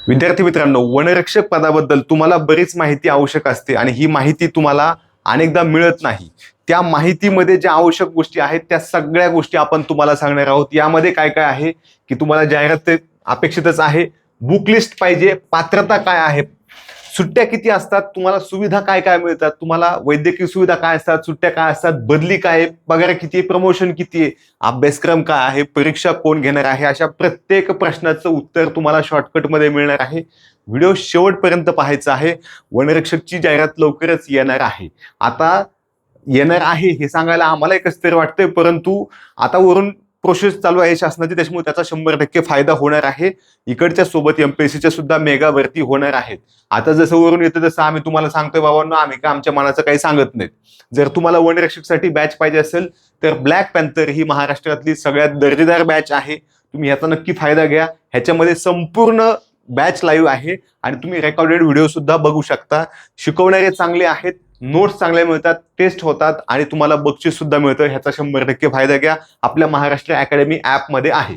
विद्यार्थी मित्रांनो, वनरक्षक पदाबद्दल तुम्हाला बरीच माहिती आवश्यक असते आणि ही माहिती तुम्हाला अनेकदा मिळत नाही. त्या माहितीमध्ये ज्या आवश्यक गोष्टी आहेत त्या सगळ्या गोष्टी आपण तुम्हाला सांगणार आहोत. यामध्ये काय काय आहे की तुम्हाला जाहिरात अपेक्षितच आहे, बुक लिस्ट पाहिजे, पात्रता काय आहे, सुट्ट्या किती असतात, तुम्हाला सुविधा काय काय मिळतात, तुम्हाला वैद्यकीय सुविधा काय असतात, सुट्ट्या काय असतात, बदली काय आहे, पगार किती आहे, प्रमोशन किती आहे, अभ्यासक्रम काय आहे, परीक्षा कोण घेणार आहे, अशा प्रत्येक प्रश्नाचं उत्तर तुम्हाला शॉर्टकटमध्ये मिळणार आहे. व्हिडिओ शेवटपर्यंत पाहायचा आहे. वनरक्षकची जाहिरात लवकरच येणार आहे. आता येणार आहे हे सांगायला आम्हाला कसं तरी वाटतंय, परंतु आता वरून प्रोसेस चालू आहे शासनाची, त्याच्यामुळे त्याचा 100% फायदा होणार आहे. इकडच्या सोबत एमपीएससीच्या सुद्धा मेगा भरती होणार आहेत. आता जसं वरून येतं तसं आम्ही तुम्हाला सांगतोय बाबांनो, आम्ही का आमच्या मनाचं काही सांगत नाहीत. जर तुम्हाला वनरक्षकसाठी बॅच पाहिजे असेल तर ब्लॅक पॅन्थर ही महाराष्ट्रातली सगळ्यात दर्जेदार बॅच आहे. तुम्ही ह्याचा नक्की फायदा घ्या. ह्याच्यामध्ये संपूर्ण बॅच लाईव्ह आहे आणि तुम्ही रेकॉर्डेड व्हिडिओ सुद्धा बघू शकता. शिकवणारे चांगले आहेत, नोट्स चांगल्या मिळतात, टेस्ट होतात आणि तुम्हाला बक्षीस सुद्धा मिळतं. ह्याचा 100% फायदा घ्या. आपल्या महाराष्ट्र अकॅडमी ॲपमध्ये आहे.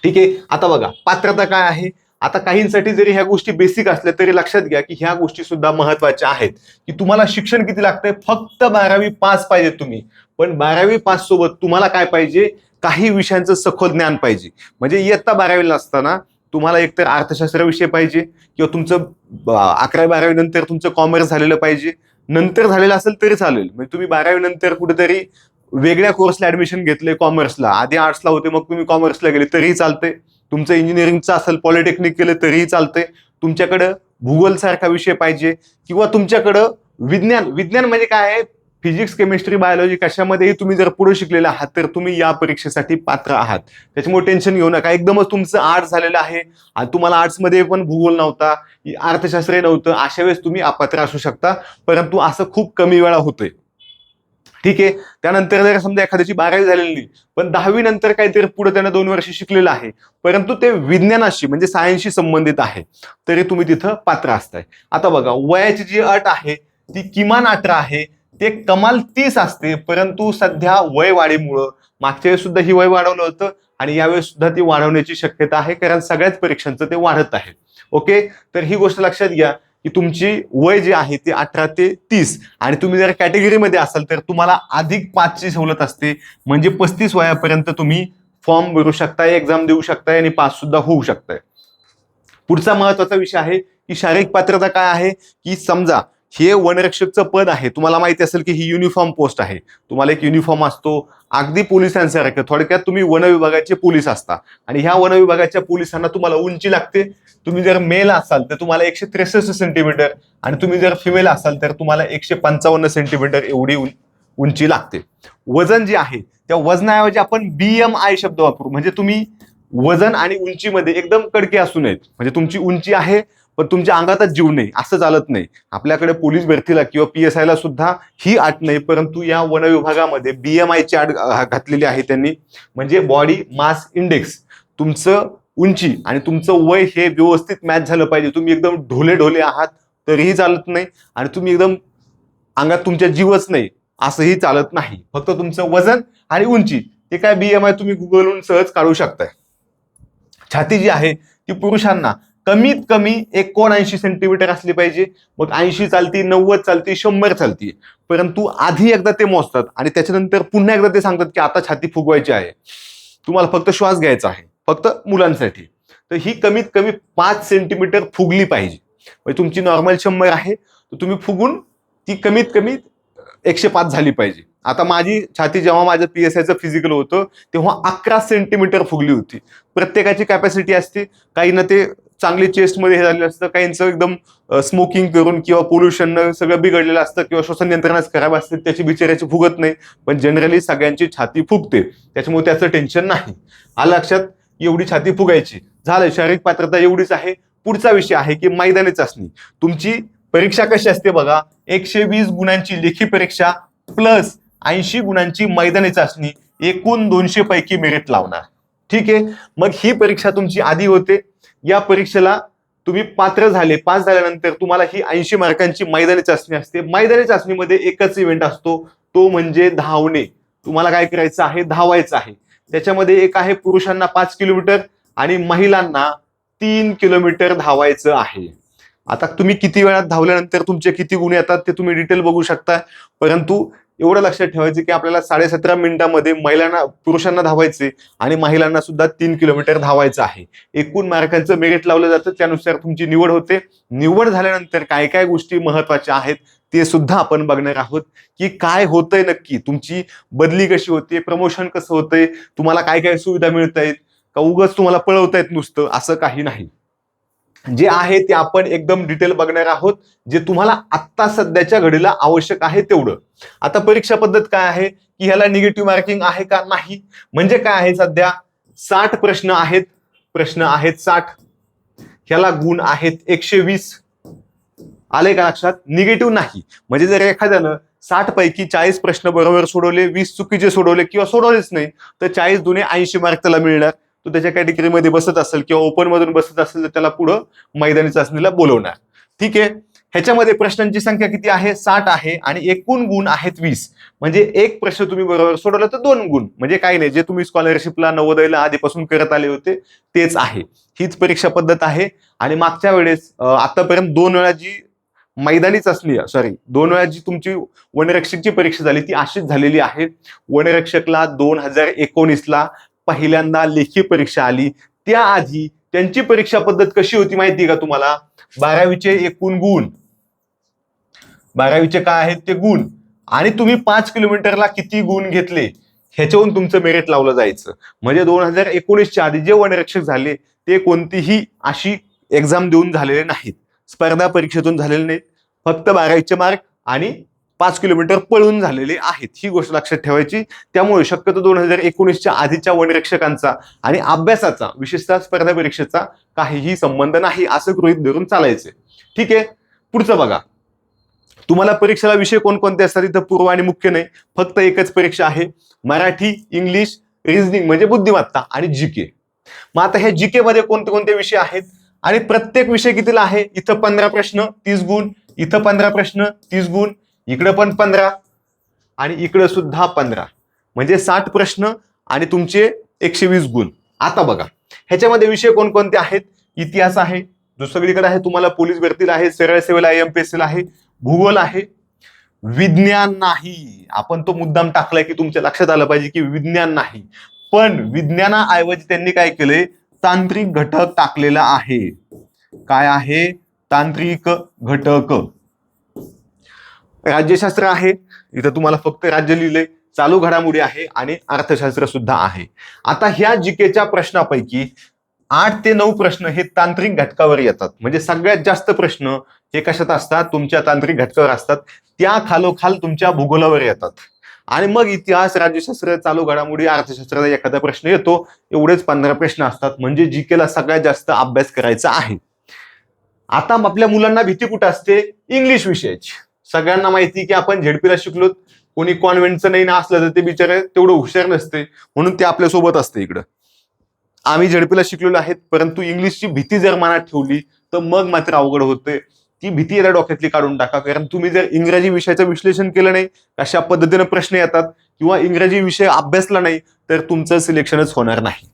ठीक आहे. आता बघा पात्रता काय आहे. आता काहींसाठी जरी ह्या गोष्टी बेसिक असल्या तरी लक्षात घ्या की ह्या गोष्टी सुद्धा महत्वाच्या आहेत. की तुम्हाला शिक्षण किती लागतंय, फक्त 12वी पास पाहिजे तुम्ही. पण 12वी पास सोबत तुम्हाला काय पाहिजे, काही विषयांचं सखोल ज्ञान पाहिजे. म्हणजे इयत्ता 12वीला असताना तुम्हाला एकतर अर्थशास्त्र विषय पाहिजे किंवा तुमचं 11वी-12वी नंतर तुमचं कॉमर्स झालेलं पाहिजे. नंतर झालेलं असेल तरी चालेल. म्हणजे तुम्ही 12वी नंतर कुठेतरी वेगळ्या कोर्सला ऍडमिशन घेतले, कॉमर्सला, आधी आर्ट्सला होते मग तुम्ही कॉमर्सला गेले तरीही चालते. तुमचं इंजिनिअरिंगचं असेल, पॉलिटेक्निक केलं तरीही चालते. तुमच्याकडं भूगोल सारखा विषय पाहिजे किंवा तुमच्याकडं विज्ञान म्हणजे काय आहे, फिजिक्स, केमिस्ट्री, बायोलॉजी कशामध्येही तुम्ही जर पुढे शिकलेले आहात तर तुम्ही या परीक्षेसाठी पात्र आहात. त्याच्यामुळे टेन्शन घेऊ नका. एकदमच तुमचं आर्ट्स झालेलं आहे आणि तुम्हाला आर्ट्समध्ये पण भूगोल नव्हता, अर्थशास्त्र नव्हतं, अशा वेळेस तुम्ही अपात्र असू शकता. परंतु असं खूप कमी वेळा होतंय. ठीक आहे. त्यानंतर जर समजा एखाद्याची 12वी झालेली नाही पण 10वी नंतर काहीतरी पुढे त्यानं 2 वर्ष शिकलेलं आहे, परंतु ते विज्ञानाशी म्हणजे सायन्सशी संबंधित आहे, तरी तुम्ही तिथं पात्र असताय. आता बघा, वयाची जी अट आहे ती किमान 18 आहे, ते कमाल 30 असते. परंतु सध्या वय वाढीमुळं मागच्या वेळेस सुद्धा ही वय वाढवलं होतं आणि यावेळेस सुद्धा ती वाढवण्याची शक्यता आहे, कारण सगळ्याच परीक्षांचं ते वाढत आहे. ओके. तर ही गोष्ट लक्षात घ्या की तुमची वय जी आहे ती 18 ते 30 आणि तुम्ही जर कॅटेगरीमध्ये असाल तर तुम्हाला अधिक 5ची सवलत असते. म्हणजे 35 वयापर्यंत तुम्ही फॉर्म भरू शकताय, एक्झाम देऊ शकताय आणि पास सुद्धा होऊ शकताय. पुढचा महत्वाचा विषय आहे की शारीरिक पात्रता काय आहे. की समजा हे वनरक्षकचं पद आहे, तुम्हाला माहिती असेल की ही युनिफॉर्म पोस्ट आहे. तुम्हाला एक युनिफॉर्म असतो, अगदी पोलिसांसारखं. थोडक्यात तुम्ही वन विभागाचे पोलीस असता आणि ह्या वन विभागाच्या पोलिसांना तुम्हाला उंची लागते. तुम्ही जर मेल असाल तर तुम्हाला 163 सेंटीमीटर आणि तुम्ही जर फिमेल असाल तर तुम्हाला 155 सेंटीमीटर एवढी उंची लागते. वजन जे आहे त्या वजनाऐवजी आपण BMI शब्द वापरू. म्हणजे तुम्ही वजन आणि उंचीमध्ये एकदम कडके असू नयेत. म्हणजे तुमची उंची आहे पण तुमच्या अंगातच जीव नाही असं चालत नाही. आपल्याकडे पोलीस भरतीला किंवा PSI ला सुद्धा ही अट नाही, परंतु या वन विभागामध्ये BMI ची अट घातलेली आहे त्यांनी. म्हणजे बॉडी मास इंडेक्स. तुमचं उंची आणि तुमचं वय हे व्यवस्थित मॅच झालं पाहिजे. तुम्ही एकदम ढोले ढोले आहात तरीही चालत नाही आणि तुम्ही एकदम अंगात तुमच्या जीवच नाही असंही चालत नाही. फक्त तुमचं वजन आणि उंची ते काय BMI तुम्ही गुगलवरून सहज काढू शकताय. छाती जी आहे ती पुरुषांना कमीत कमी 79 सेंटीमीटर असली पाहिजे. मग 80 चालती, 90 चालती, 100 चालती. परंतु आधी एकदा ते मोजतात आणि त्याच्यानंतर पुन्हा एकदा ते सांगतात की आता छाती फुगवायची आहे, तुम्हाला फक्त श्वास घ्यायचा आहे, फक्त मुलांसाठी. तर ही कमीत कमी 5 सेंटीमीटर फुगली पाहिजे. म्हणजे तुमची नॉर्मल 100 आहे तर तुम्ही फुगून ती कमीत कमी 105 झाली पाहिजे. आता माझी छाती जेव्हा माझं PSIचं फिजिकल होतं तेव्हा 11 सेंटीमीटर फुगली होती. प्रत्येकाची कॅपॅसिटी असते. काही ना ते चांगली चेस्टमध्ये हे झालेलं असतं, काहींचं एकदम स्मोकिंग करून किंवा पोल्युशननं सगळं बिघडलेलं असतं किंवा श्वसन यंत्रणाच खराब असते, त्याची बिचाऱ्याची फुगत नाही. पण जनरली सगळ्यांची छाती फुगते, त्याच्यामुळे त्याचं टेन्शन नाही. आलं लक्षात. एवढी छाती फुगायची. झालं, शारीरिक पात्रता एवढीच आहे. पुढचा विषय आहे की मैदानी चाचणी. तुमची परीक्षा कशी असते बघा, 120 गुणांची लेखी परीक्षा प्लस 80 गुणांची मैदानी चाचणी, एकूण 200 पैकी मेरिट लावणार. ठीक आहे. मग ही परीक्षा तुमची आधी होते. या परीक्षेला तुम्ही पात्र झाले, पास झाल्यानंतर तुम्हाला ही 80 मार्कांची मैदानी चाचणी असते. मैदानी चाचणीमध्ये एकच इव्हेंट असतो, तो म्हणजे धावणे. तुम्हाला काय करायचं आहे, धावायचं आहे. त्याच्यामध्ये एक आहे पुरुषांना 5 किलोमीटर आणि महिलांना 3 किलोमीटर धावायचं आहे. आता तुम्ही किती वेळात धावल्यानंतर तुमचे किती गुण येतात ते तुम्ही डिटेल बघू शकता, परंतु एवढं लक्षात ठेवायचं की आपल्याला 17.5 मिनिटांमध्ये पुरुषांना धावायचे आणि महिलांना सुद्धा 3 किलोमीटर धावायचं आहे. एकूण मार्कांचं मेरिट लावलं जातं, त्यानुसार तुमची निवड होते. निवड झाल्यानंतर काय काय गोष्टी महत्वाच्या आहेत ते सुद्धा आपण बघणार आहोत, की काय होतंय नक्की, तुमची बदली कशी होते, प्रमोशन कसं होतंय, तुम्हाला काय काय सुविधा मिळत आहेत का, उगाच तुम्हाला पळवतायत नुसतं, असं काही नाही. जे आहे ते आपण एकदम डिटेल बघणार आहोत, जे तुम्हाला आत्ता सध्याच्या घडीला आवश्यक आहे तेवढं. आता परीक्षा पद्धत काय आहे की ह्याला निगेटिव्ह मार्किंग आहे का, नाही. म्हणजे काय आहे, सध्या 60 प्रश्न आहेत, 60. ह्याला गुण आहेत 120. आले का लक्षात? निगेटिव्ह नाही. म्हणजे जर एखाद्यानं 60 पैकी 40 प्रश्न बरोबर सोडवले, 20 चुकीचे सोडवले किंवा सोडवलेच नाही, तर 40 दुने 80 मार्क त्याला मिळणार. तो त्याच्या कॅटेगरीमध्ये बसत असेल किंवा ओपन मधून बसत असेल तर त्याला पुढं मैदानी चाचणीला बोलवणार. ठीक आहे. ह्याच्यामध्ये प्रश्नांची संख्या किती आहे? 60 आहे आणि एकूण गुण आहेत 20. म्हणजे एक प्रश्न तुम्ही बरोबर सोडवला तर 2 गुण. म्हणजे काही नाही, जे तुम्ही स्कॉलरशिपला नवोदयला आधीपासून करत आले होते तेच आहे. हीच परीक्षा पद्धत आहे. आणि मागच्या वेळेस आतापर्यंत 2 वेळा जी मैदानी चाचणी, 2 वेळा जी तुमची वनरक्षकची परीक्षा झाली ती अशीच झालेली आहे. वनरक्षकला 2019ला पहिल्यांदा लेखी परीक्षा आली. त्याआधी त्यांची परीक्षा पद्धत कशी होती माहिती का तुम्हाला? 12वीचे एकूण गुण, 12वीचे काय आहेत ते गुण, आणि तुम्ही 5 किलोमीटरला किती गुण घेतले ह्याच्यावरून तुमचं मेरिट लावलं जायचं. म्हणजे 2019च्या आधी जे वनरक्षक झाले ते कोणतीही अशी एक्झाम देऊन झालेले नाहीत, स्पर्धा परीक्षेतून झालेले नाहीत, फक्त 12वीचे मार्क आणि 5 किलोमीटर पळून झालेले आहेत. ही गोष्ट लक्षात ठेवायची. त्यामुळे शक्यतो 2019च्या आधीच्या वनरक्षकांचा आणि अभ्यासाचा, विशेषतः स्पर्धा परीक्षेचा काहीही संबंध नाही असं गृहीत धरून चालायचे. ठीक आहे. पुढचं बघा. तुम्हाला परीक्षेला विषय कोणकोणते असतात? इथं पूर्व आणि मुख्य नाही, फक्त एकच परीक्षा आहे, मराठी, इंग्लिश, रिझनिंग म्हणजे बुद्धिमत्ता आणि जीके. मग आता ह्या जीके मध्ये कोणते कोणते विषय आहेत आणि प्रत्येक विषय कितीला आहे? इथं 15 प्रश्न 30 गुण, इथं 15 प्रश्न 30 गुण, इकडे पण 15 आणि इकडे सुद्धा 15, म्हणजे 60 प्रश्न आणि तुमचे 120 गुण. आता बघा ह्याच्यामध्ये विषय कोणकोणते आहेत? इतिहास आहे जो सगळीकडे आहे, तुम्हाला पोलीस भरतीला आहे, सरळ सेवेला आहे, एमपीएससीला आहे, भूगोल आहे, विज्ञान नाही. आपण तो मुद्दाम टाकलाय की तुमच्या लक्षात आलं पाहिजे की विज्ञान नाही, पण विज्ञानाऐवजी त्यांनी काय केलंय? तांत्रिक घटक टाकलेला आहे. काय आहे? तांत्रिक घटक. राज्यशास्त्र आहे, इथं तुम्हाला फक्त राज्य लिहिलंय, चालू घडामोडी आहे आणि अर्थशास्त्र सुद्धा आहे. आता ह्या जीकेच्या प्रश्नापैकी 8 ते 9 प्रश्न हे तांत्रिक घटकावर येतात. म्हणजे सगळ्यात जास्त प्रश्न हे कशात असतात? तुमच्या तांत्रिक घटकावर असतात. त्या खालोखाल तुमच्या भूगोलावर येतात आणि मग इतिहास, राज्यशास्त्र, चालू घडामोडी, अर्थशास्त्राचा एखादा प्रश्न येतो. एवढेच 15 प्रश्न असतात. म्हणजे जीकेला सगळ्यात जास्त अभ्यास करायचा आहे. आता आपल्या मुलांना भीती कुठं असते? इंग्लिश विषयाची. सगळ्यांना माहिती की आपण झेडपीला शिकलो, कोणी कॉन्व्हेंटचं नाही ना असलं तर ते बिचारे तेवढं हुशार नसते, म्हणून ते आपल्या सोबत असते. इकडं आम्ही झेडपीला शिकलेलो आहेत, परंतु इंग्लिशची भीती जर मनात ठेवली तर मग मात्र अवघड होते. ती भीती याला डोक्यातली काढून टाका. कारण तुम्ही जर इंग्रजी विषयाचं विश्लेषण केलं नाही, कशा पद्धतीने प्रश्न येतात, किंवा इंग्रजी विषय अभ्यासला नाही तर तुमचं सिलेक्शनच होणार नाही.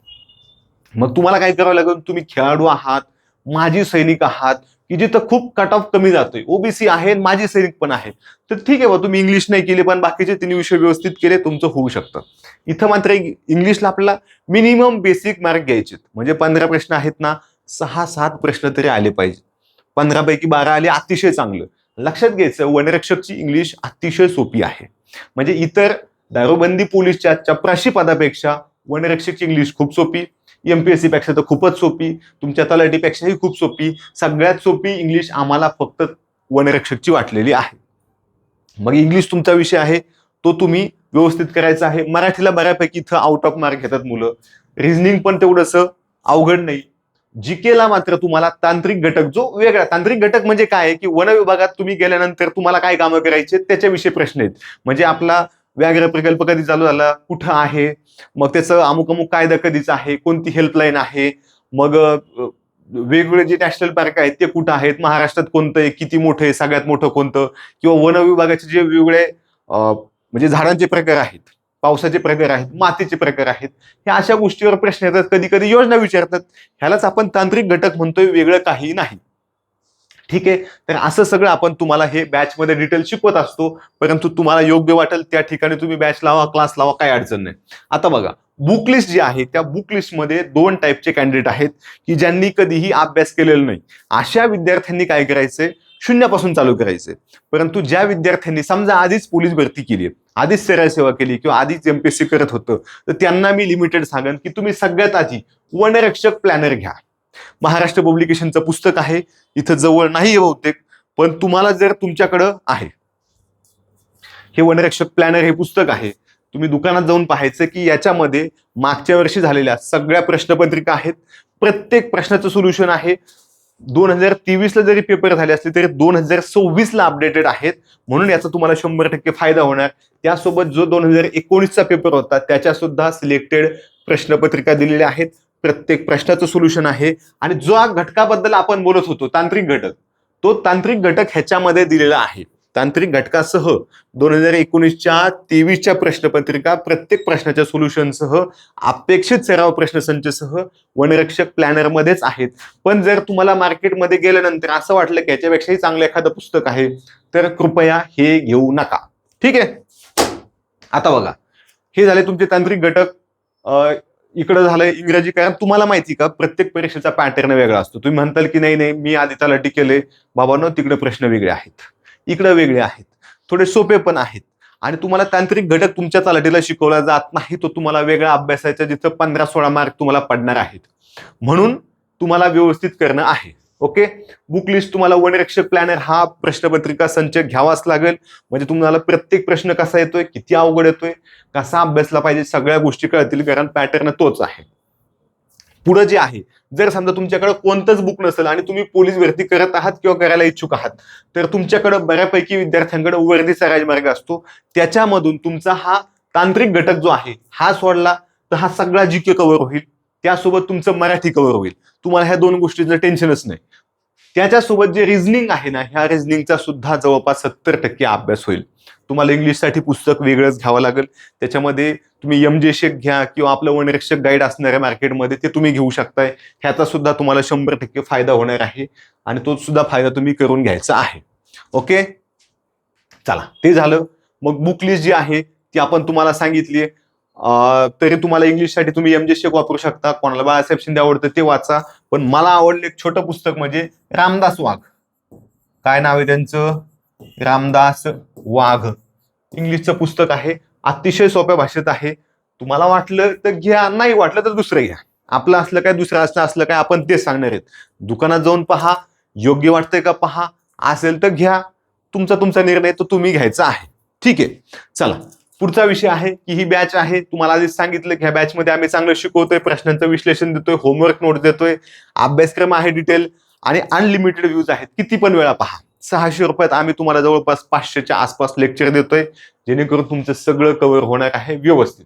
मग तुम्हाला काय करावं लागेल? तुम्ही खेळाडू आहात, माजी सैनिक आहात, की जिथं खूप कट ऑफ कमी जातोय, ओबीसी आहे, माजी सैनिक पण आहे, तर ठीक आहे बा, तुम्ही इंग्लिश नाही केले पण बाकीचे 3 विषय व्यवस्थित केले, तुमचं होऊ शकतं. इथं मात्र इंग्लिशला आपल्याला मिनिमम बेसिक मार्क घ्यायचे. म्हणजे 15 प्रश्न आहेत ना, 6-7 प्रश्न तरी आले पाहिजे. 15 पैकी 12 आले, अतिशय चांगलं. लक्षात घ्यायचं, वनरक्षकची इंग्लिश अतिशय सोपी आहे. म्हणजे इतर दारूबंदी पोलीसच्या चपराशी पदापेक्षा वनरक्षकची इंग्लिश खूप सोपी, एमपीएससी पेक्षा तर खूपच सोपी, तुमच्या तलाठीपेक्षाही खूप सोपी. सगळ्यात सोपी इंग्लिश आम्हाला फक्त वनरक्षकची वाटलेली आहे. मग इंग्लिश तुमचा विषय आहे, तो तुम्ही व्यवस्थित करायचा आहे. मराठीला बऱ्यापैकी इथं आउट ऑफ मार्क घेतात मुलं. रिझनिंग पण तेवढंसं अवघड नाही. जीकेला मात्र तुम्हाला तांत्रिक घटक, जो वेगळा तांत्रिक घटक म्हणजे काय आहे की वन विभागात तुम्ही गेल्यानंतर तुम्हाला काय कामं करायचे त्याच्याविषयी प्रश्न आहेत. म्हणजे आपला व्याघ्र प्रकल्प कधी चालू झाला, कुठं आहे, मग त्याचं अमुक अमुक कायदा कधीच आहे, कोणती हेल्पलाईन आहे, मग वेगवेगळे जे नॅशनल पार्क आहेत ते कुठं आहेत, महाराष्ट्रात कोणतं आहे, किती मोठं आहे, सगळ्यात मोठं कोणतं, किंवा वन विभागाचे जे वेगवेगळे म्हणजे झाडांचे प्रकार आहेत पावसाचे प्रकार आहेत, मातीचे प्रकार आहेत, ह्या अशा गोष्टीवर प्रश्न येतात, कधी कधी योजना विचारतात. ह्यालाच आपण तांत्रिक घटक म्हणतोय, वेगळं काही नाही. ठीक आहे. तर असं सगळं आपण तुम्हाला हे बॅचमध्ये डिटेल शिकवत असतो, परंतु तुम्हाला योग्य वाटेल त्या ठिकाणी तुम्ही बॅच लावा, क्लास लावा, काही अडचण नाही. आता बघा, बुक लिस्ट जी आहे त्या बुक लिस्टमध्ये 2 टाईपचे कॅन्डिडेट आहेत की ज्यांनी कधीही अभ्यास केलेला नाही. अशा विद्यार्थ्यांनी काय करायचंय, शून्यापासून चालू करायचंय. परंतु ज्या विद्यार्थ्यांनी समजा आधीच पोलीस भरती केली आहे, आधीच सरळ सेवा केली किंवा आधीच एमपीएससी करत होतं, तर त्यांना मी लिमिटेड सांगेन की तुम्ही सगळ्यात आधी वनरक्षक प्लॅनर घ्या. महाराष्ट्र पब्लिकेशनचं पुस्तक आहे, इथं जवळ नाही बहुतेक, पण तुम्हाला जर तुमच्याकडं आहे, हे वनरक्षक प्लॅनर हे पुस्तक आहे, तुम्ही दुकानात जाऊन पाहायचं की याच्यामध्ये मागच्या वर्षी झालेल्या सगळ्या प्रश्नपत्रिका आहेत. प्रत्येक प्रश्नाचं सोल्युशन आहे. 2023 ला जरी पेपर झाले असले तरी 2026 ला अपडेटेड आहेत, म्हणून याचा तुम्हाला 100% फायदा होणार. त्यासोबत जो 2019चा पेपर होता त्याच्या सुद्धा सिलेक्टेड प्रश्नपत्रिका दिलेल्या आहेत. प्रत्येक प्रश्नाचं सोल्युशन आहे. आणि जो घटकाबद्दल आपण बोलत होतो तांत्रिक घटक, तो तांत्रिक घटक ह्याच्यामध्ये दिलेला आहे. तांत्रिक घटकासह 2019च्या 23च्या प्रश्नपत्रिका प्रत्येक प्रश्नाच्या सोल्युशनसह अपेक्षित सराव प्रश्नसंचसह वनरक्षक प्लॅनर मध्येच आहेत. पण जर तुम्हाला मार्केटमध्ये गेल्यानंतर असं वाटलं की याच्यापेक्षाही चांगलं एखादं पुस्तक आहे तर कृपया हे घेऊ नका. ठीक आहे. आता बघा, हे झाले तुमचे तांत्रिक घटक. इकडं झालंय इंग्रजी, कारण तुम्हाला माहिती का प्रत्येक परीक्षेचा पॅटर्न वेगळा असतो. तुम्ही म्हणताल की नाही नाही मी आधी तलाठी केले बाबांनो, तिकडे प्रश्न वेगळे आहेत, इकडे वेगळे आहेत, थोडे सोपे पण आहेत. आणि तुम्हाला तांत्रिक घटक तुमच्या तलाठीला शिकवला जात नाही, तो तुम्हाला वेगळा अभ्यासाचा, जिथं 15-16 मार्क तुम्हाला पडणार आहेत. म्हणून तुम्हाला व्यवस्थित करणं आहे. ओके. बुक लिस्ट तुम्हाला वनरक्षक प्लॅनर हा प्रश्नपत्रिका संच घ्यावाच लागेल. म्हणजे तुम्हाला प्रत्येक प्रश्न कसा येतोय, किती अवघड येतोय, कसा अभ्यासला पाहिजे, सगळ्या गोष्टी कळतील, कारण पॅटर्न तोच आहे. पुढे जे आहे, जर समजा तुमच्याकडे कोणतंच बुक नसेल आणि तुम्ही पोलीस भरती करत आहात किंवा करायला इच्छुक आहात, तर तुमच्याकडे बऱ्यापैकी विद्यार्थ्यांकडे वर्दीचा राजमार्ग असतो. त्याच्यामधून तुमचा हा तांत्रिक घटक जो आहे हा सोडला तर हा सगळा जीके कव्हर होईल. त्यासोबत तुमचं मराठी कव्हर होईल. तुम्हाला ह्या 2 गोष्टींचं टेन्शनच नाही. त्याच्यासोबत जे रिझनिंग आहे ना, ह्या रिझनिंगचा सुद्धा जवळपास 70% अभ्यास होईल. तुम्हाला इंग्लिशसाठी पुस्तक वेगळंच घ्यावं लागेल. त्याच्यामध्ये तुम्ही MJ शेख घ्या किंवा आपलं वनरक्षक गाईड असणार आहे मार्केटमध्ये, ते तुम्ही घेऊ शकताय. ह्याचा सुद्धा तुम्हाला 100% फायदा होणार आहे आणि तो सुद्धा फायदा तुम्ही करून घ्यायचा आहे. ओके. चला, ते झालं. मग बुक लिस्ट जी आहे ती आपण तुम्हाला सांगितली. तरी तुम्हाला इंग्लिशसाठी तुम्ही MJ शेख वापरू शकता. कोणाला बाळासाहेब शिंदे आवडतं ते वाचा. पण मला आवडलं एक छोटं पुस्तक म्हणजे रामदास वाघ. काय नाव आहे त्यांचं? रामदास वाघ. इंग्लिशचं पुस्तक आहे. अतिशय सोप्या भाषेत आहे. तुम्हाला वाटलं तर घ्या, नाही वाटलं तर दुसरं घ्या. आपलं असलं काय, दुसरं असलं काय, आपण तेच सांगणार आहेत. दुकानात जाऊन पहा, योग्य वाटतंय का पहा, असेल तर घ्या. तुमचा निर्णय तो तुम्ही घ्यायचा आहे. ठीक आहे. चला, पुढचा विषय आहे की ही बॅच आहे. तुम्हाला आधीच सांगितलं की ह्या बॅचमध्ये आम्ही चांगलं शिकवतोय, प्रश्नांचं विश्लेषण देतोय, होमवर्क नोट देतोय, अभ्यासक्रम आहे डिटेल आणि अनलिमिटेड व्ह्यूज आहेत. किती पण वेळा पहा. 600 रुपयात आम्ही तुम्हाला जवळपास 500च्या आसपास लेक्चर देतोय, जेणेकरून तुमचं सगळं कव्हर होणार आहे व्यवस्थित.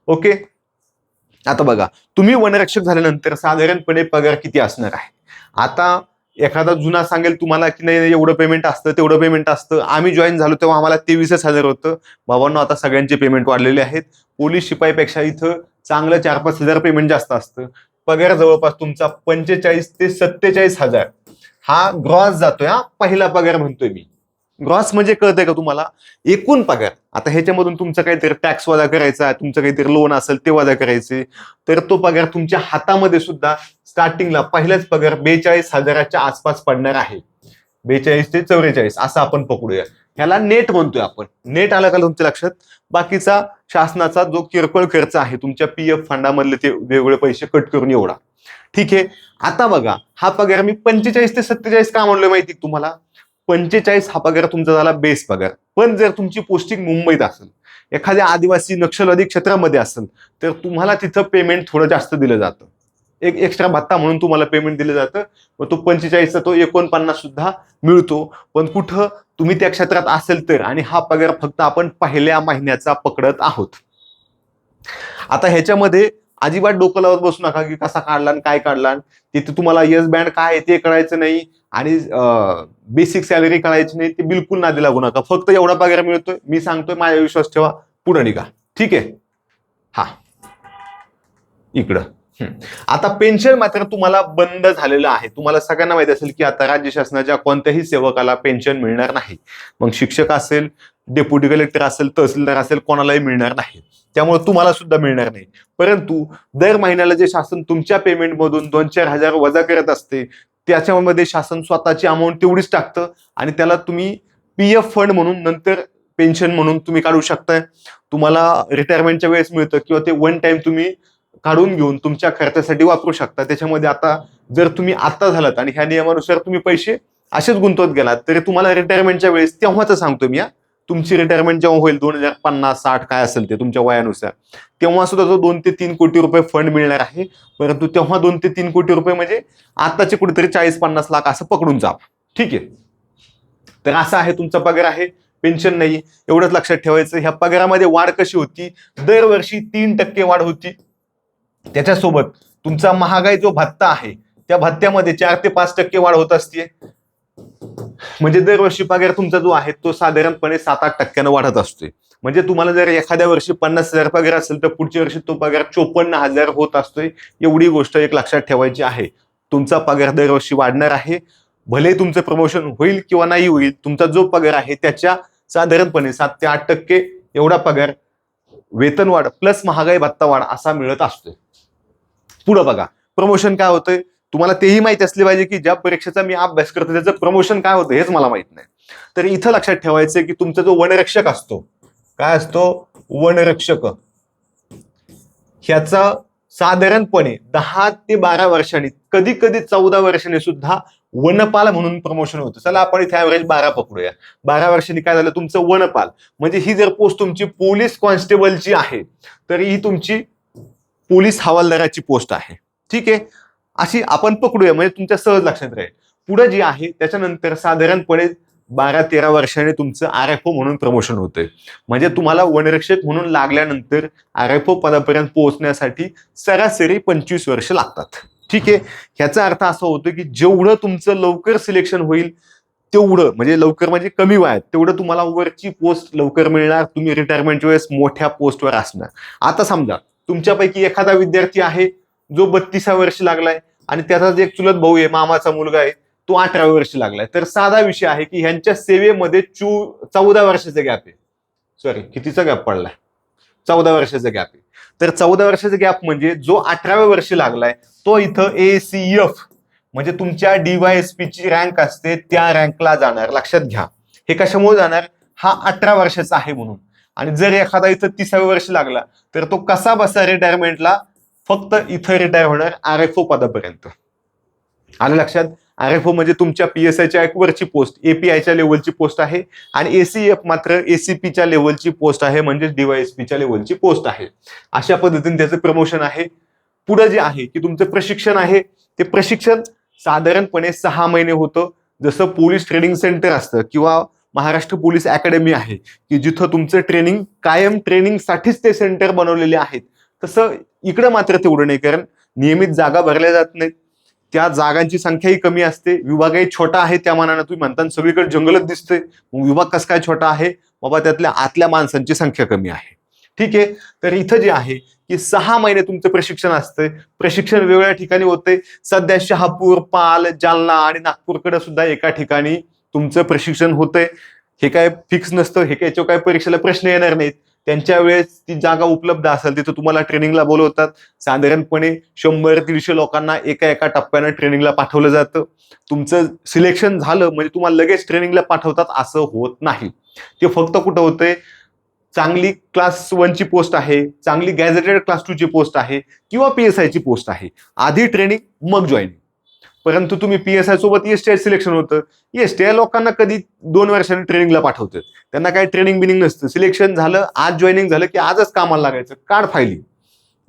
ओके. आता बघा, तुम्ही वनरक्षक झाल्यानंतर साधारणपणे पगार किती असणार आहे? आता एखादा जुना सांगेल तुम्हाला की नाही एवढं पेमेंट असतं, तेवढं पेमेंट असतं. आम्ही जॉईन झालो तेव्हा आम्हाला 23,000 होतं. बाबांनो, आता सगळ्यांचे पेमेंट वाढलेले आहेत. पोलीस शिपाईपेक्षा इथं चांगलं 4-5 हजार पेमेंट जास्त असतं. पगार जवळपास तुमचा 45,000 ते 47,000 हा ग्रॉस जातोय. हा पहिला पगार म्हणतोय मी. ग्रॉस म्हणजे कळतंय का तुम्हाला? एकूण पगार. आता ह्याच्यामधून तुमचा काहीतरी टॅक्स वजा करायचा, तुमचं काहीतरी लोन असेल ते वजा करायचे, तर तो पगार तुमच्या हातामध्ये सुद्धा स्टार्टिंगला पहिलाच पगार 42,000च्या आसपास पडणार आहे. 42 ते 44 असं आपण पकडूया. ह्याला नेट म्हणतोय आपण. नेट आलं का तुमच्या लक्षात? बाकीचा शासनाचा जो किरकोळ खर्च आहे, तुमच्या PF फंडामधले ते वेगवेगळे पैसे कट करून एवढा. ठीक आहे. आता बघा, हा पगार मी 45 ते 47 का म्हणलोय माहिती तुम्हाला? 45 हा पगार तुमचा झाला बेस पगार. पण जर तुमची पोस्टिंग मुंबईत असेल, एखाद्या आदिवासी नक्षलवादी क्षेत्रामध्ये असेल, तर तुम्हाला तिथं पेमेंट थोडं जास्त दिलं जातं. एक एक्स्ट्रा भत्ता म्हणून तुम्हाला पेमेंट दिलं जातं. मग तो 45चा तो 49 सुद्धा मिळतो. पण कुठं तुम्ही त्या क्षेत्रात असेल तर, आणि हा पगार फक्त आपण पहिल्या महिन्याचा पकडत आहोत. आता ह्याच्यामध्ये अजिबात डोकं लावत बसू नका की कसा काढला काय काढला. तिथे तुम्हाला येस बँड काय आहे ते कळायचं नाही आणि बेसिक सॅलरी कळायची नाही. ते बिलकुल नादी लागू नका. फक्त एवढा पगार मिळतोय, मी सांगतोय, माझा विश्वास ठेवा, पुढे निघा. ठीक आहे. हा इकडं आता पेन्शन मात्र तुम्हाला बंद झालेलं आहे. तुम्हाला सगळ्यांना माहिती असेल की आता राज्य शासनाच्या कोणत्याही सेवकाला पेन्शन मिळणार नाही. मग शिक्षक असेल, डेप्युटी कलेक्टर असेल, तहसीलदार असेल, कोणालाही मिळणार नाही. त्यामुळे तुम्हाला सुद्धा मिळणार नाही. परंतु दर महिन्याला जे शासन तुमच्या पेमेंटमधून 2-4 हजार वजा करत असते, त्याच्यामध्ये शासन स्वतःची अमाऊंट तेवढीच टाकतं आणि त्याला तुम्ही पीएफ फंड म्हणून नंतर पेन्शन म्हणून तुम्ही काढू शकताय. तुम्हाला रिटायरमेंटच्या वेळेस मिळतं किंवा ते वन टाइम तुम्ही काढून घेऊन तुमच्या खर्चासाठी वापरू शकता. त्याच्यामध्ये आता जर तुम्ही आता झालात आणि ह्या नियमानुसार तुम्ही पैसे असेच गुंतवत गेलात तरी तुम्हाला रिटायरमेंटच्या वेळेस, तेव्हाच सांगतो मी, तुमची रिटायरमेंट जेव्हा होईल 2050, 60 काय असेल ते तुमच्या वयानुसार, तेव्हा सुद्धा जो 2 ते 3 कोटी रुपये फंड मिळणार आहे. परंतु तेव्हा 2 ते 3 कोटी रुपये म्हणजे आताचे कुठेतरी 40-50 लाख असं पकडून जा. ठीक आहे. तर असा आहे तुमचा पगार आहे, पेन्शन नाही. एवढंच लक्षात ठेवायचं. ह्या पगारामध्ये वाढ कशी होती? दरवर्षी 3% वाढ होती. त्याच्यासोबत तुमचा महागाई जो भत्ता आहे त्या भत्त्यामध्ये 4 ते 5% वाढ होत असते. म्हणजे दरवर्षी पगार तुमचा जो आहे तो साधारणपणे 7-8% वाढत असतोय. म्हणजे तुम्हाला जर एखाद्या वर्षी 50,000 पगार असेल तर पुढच्या वर्षी तो पगार 54,000 होत असतोय. एवढी गोष्ट एक लक्षात ठेवायची आहे. तुमचा पगार दरवर्षी वाढणार आहे. भले तुमचं प्रमोशन होईल किंवा नाही होईल, तुमचा जो पगार आहे त्याच्या साधारणपणे 7 ते 8% एवढा पगार वेतन वाढ प्लस महागाई भत्ता वाढ असा मिळत असतोय. पुढे बघा, प्रमोशन काय होतंय तुम्हाला तेही माहिती असले पाहिजे की ज्या परीक्षेचा मी अभ्यास करतो त्याचं प्रमोशन काय होतं हेच मला माहित नाही. तर इथं लक्षात ठेवायचंय की तुमचा जो वनरक्षक असतो, काय असतो? वनरक्षक. ह्याचा साधारणपणे 10 ते 12 वर्षांनी, कधी कधी 14 वर्षांनी सुद्धा वनपाल म्हणून प्रमोशन होतं. चला आपण इथे ऍव्हरेज 12 पकडूया. 12 वर्षांनी काय झालं? तुमचं वनपाल. म्हणजे ही जर पोस्ट तुमची पोलीस कॉन्स्टेबलची आहे तर ही तुमची पोलीस हवालदाराची पोस्ट आहे. ठीक आहे, अशी आपण पकडूया म्हणजे तुमच्या सहज लक्षात राहील. पुढे जी आहे त्याच्यानंतर साधारणपणे 12-13 वर्षांनी तुमचं RFO म्हणून प्रमोशन होतंय. म्हणजे तुम्हाला वनरक्षक म्हणून लागल्यानंतर RFO पदापर्यंत पोहोचण्यासाठी सरासरी 25 वर्ष लागतात. ठीक आहे, ह्याचा अर्थ असा होतो की जेवढं तुमचं लवकर सिलेक्शन होईल तेवढं, म्हणजे लवकर म्हणजे कमी वयात, तेवढं तुम्हाला वरची पोस्ट लवकर मिळणार. तुम्ही रिटायरमेंटच्या वेळेस मोठ्या पोस्टवर असणार. आता समजा तुमच्यापैकी एखादा विद्यार्थी आहे जो 32 वर्षी लागलाय आणि त्याचा एक चुलत भाऊ आहे, मामाचा मुलगा आहे, तो 18 वर्षी लागलाय. तर साधा विषय आहे की ह्यांच्या सेवेमध्ये 14 वर्षाचा गॅप आहे. सॉरी, कितीचा गॅप पडलाय? 14 वर्षाचा गॅप आहे. तर 14 वर्षाचा गॅप म्हणजे जो 18व्या वर्षी लागलाय तो इथं ACF म्हणजे तुमच्या DYSP ची रँक असते त्या रँकला जाणार. लक्षात घ्या, हे कशामुळे जाणार? हा 18 वर्षाचा आहे म्हणून. आणि जर एखादा इथं 30व्या वर्षी लागला तर तो कसा बसा रिटायरमेंटला? फक्त इथं रिटायर होणार RFO पदापर्यंत. आलं लक्षात? RFO म्हणजे तुमच्या PSIच्या एक वरची पोस्ट, APIच्या लेवलची पोस्ट आहे आणि ACF मात्र ACPच्या लेवलची पोस्ट आहे, म्हणजे DYSPच्या लेवलची पोस्ट आहे. अशा पद्धतीने त्याचं प्रमोशन आहे. पुढे जे आहे की तुमचं प्रशिक्षण आहे, ते प्रशिक्षण साधारणपणे 6 महिने होतं. जसं पोलीस ट्रेनिंग सेंटर असतं किंवा महाराष्ट्र पोलीस अकॅडमी आहे की जिथं तुमचं ट्रेनिंग कायम ट्रेनिंगसाठीच ते सेंटर बनवलेले आहेत, तसं इकडं मात्र तेवढं नाही. कारण नियमित जागा भरल्या जात नाहीत, त्या जागांची संख्याही कमी असते. विभागही छोटा आहे. त्या मानानं तुम्ही म्हणता सगळीकडे जंगलच दिसते, मग विभाग कसा काय छोटा आहे? बाबा त्यातल्या आतल्या माणसांची संख्या कमी आहे. ठीक आहे, तर इथं जे आहे की 6 महिने तुमचं प्रशिक्षण असतंय. प्रशिक्षण वेगवेगळ्या ठिकाणी होते. सध्या शहापूर, पाल, जालना आणि नागपूरकडे सुद्धा एका ठिकाणी तुमचं प्रशिक्षण होतंय. हे काय फिक्स नसतं, हे काय याच्यावर काय परीक्षेला प्रश्न येणार नाहीत. त्यांच्या वेळेस ती जागा उपलब्ध असेल तिथं तुम्हाला ट्रेनिंगला बोलवतात. साधारणपणे 100-150 लोकांना एका एका टप्प्यानं ट्रेनिंगला पाठवलं जातं. तुमचं सिलेक्शन झालं म्हणजे तुम्हाला लगेच ट्रेनिंगला पाठवतात असं होत नाही. ते फक्त कुठं होतंय? चांगली क्लास 1ची पोस्ट आहे, चांगली गॅझेटेड क्लास 2ची पोस्ट आहे किंवा PSIची पोस्ट आहे, आधी ट्रेनिंग मग जॉईनिंग. परंतु तुम्ही PSI सोबत STI सिलेक्शन होतं. STI लोकांना कधी 2 वर्षांनी ट्रेनिंगला पाठवतात. त्यांना काही ट्रेनिंग बिनिंग नसतं. सिलेक्शन झालं, आज जॉईनिंग झालं की आजच कामाला लागायचं. काढ फायली,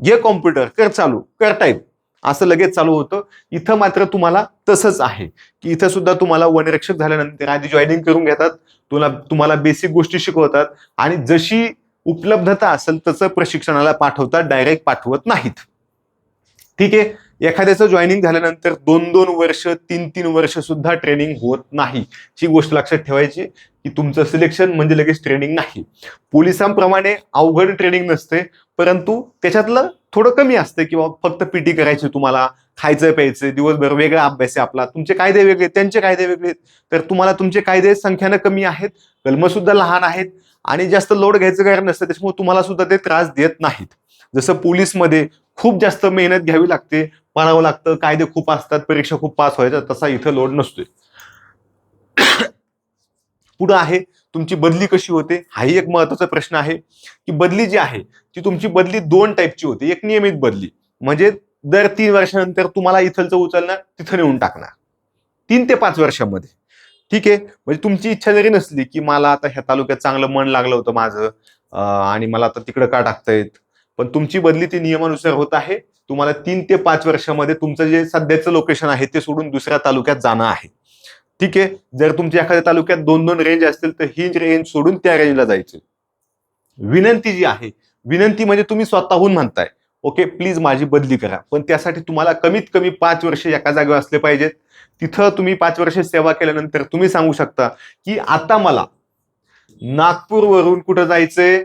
घे कॉम्प्युटर, कर चालू, कर टाईप, असं लगेच चालू होतं. इथं मात्र तुम्हाला तसंच आहे की इथं सुद्धा तुम्हाला वनरक्षक झाल्यानंतर आधी जॉईनिंग करून घेतात, तुम्हाला बेसिक गोष्टी शिकवतात आणि जशी उपलब्धता असेल तसं प्रशिक्षणाला पाठवतात, डायरेक्ट पाठवत नाहीत. ठीक आहे, एखाद्याचं जॉईनिंग झाल्यानंतर 2-2 वर्ष 3-3 वर्ष सुद्धा ट्रेनिंग होत नाही. ही गोष्ट लक्षात ठेवायची की तुमचं सिलेक्शन म्हणजे लगेच ट्रेनिंग नाही. पोलिसांप्रमाणे अवघड ट्रेनिंग नसते, परंतु त्याच्यातलं थोडं कमी असतं किंवा फक्त पीटी करायची, तुम्हाला खायचं प्यायचं, दिवसभर वेगळा अभ्यास आहे आपला, तुमचे कायदे वेगळे, त्यांचे कायदे वेगळे. तर तुम्हाला तुमचे कायदे संख्यानं कमी आहेत, कलम सुद्धा लहान आहेत आणि जास्त लोड घ्यायचं कारण नसतं, त्याच्यामुळे तुम्हाला सुद्धा ते त्रास देत नाहीत. जसं पोलीसमध्ये खूप जास्त मेहनत घ्यावी लागते, पळावं लागतं, कायदे खूप असतात, परीक्षा खूप पास व्हायचा, तसा इथं लोड नसतोय. पुढं आहे तुमची बदली कशी होते, हाही एक महत्वाचा प्रश्न आहे की बदली जी आहे ती तुमची बदली 2 टाईपची होते. एक नियमित बदली, म्हणजे दर 3 वर्षानंतर तुम्हाला इथलचं उचलणार, तिथं नेऊन टाकणार 3 ते 5 वर्षामध्ये. ठीक आहे, म्हणजे तुमची इच्छा जरी नसली की मला आता ह्या तालुक्यात चांगलं मन लागलं होतं माझं आणि मला आता तिकडं का टाकतायत, पण तुमची बदली ती नियमानुसार होत आहे. तुम्हाला 3 ते 5 वर्षामध्ये तुमचं जे सध्याचं लोकेशन आहे ते सोडून दुसऱ्या तालुक्यात जाणं आहे. ठीक आहे, जर तुमच्या एखाद्या तालुक्यात 2-2 रेंज असतील तर ही रेंज सोडून त्या रेंजला जायचं. विनंती जी आहे, विनंती म्हणजे तुम्ही स्वतःहून म्हणताय ओके प्लीज माझी बदली करा, पण त्यासाठी तुम्हाला कमीत कमी 5 वर्ष एका जागेवर असले पाहिजेत. तिथं तुम्ही 5 वर्ष सेवा केल्यानंतर तुम्ही सांगू शकता की आता मला नागपूरवरून कुठं जायचंय,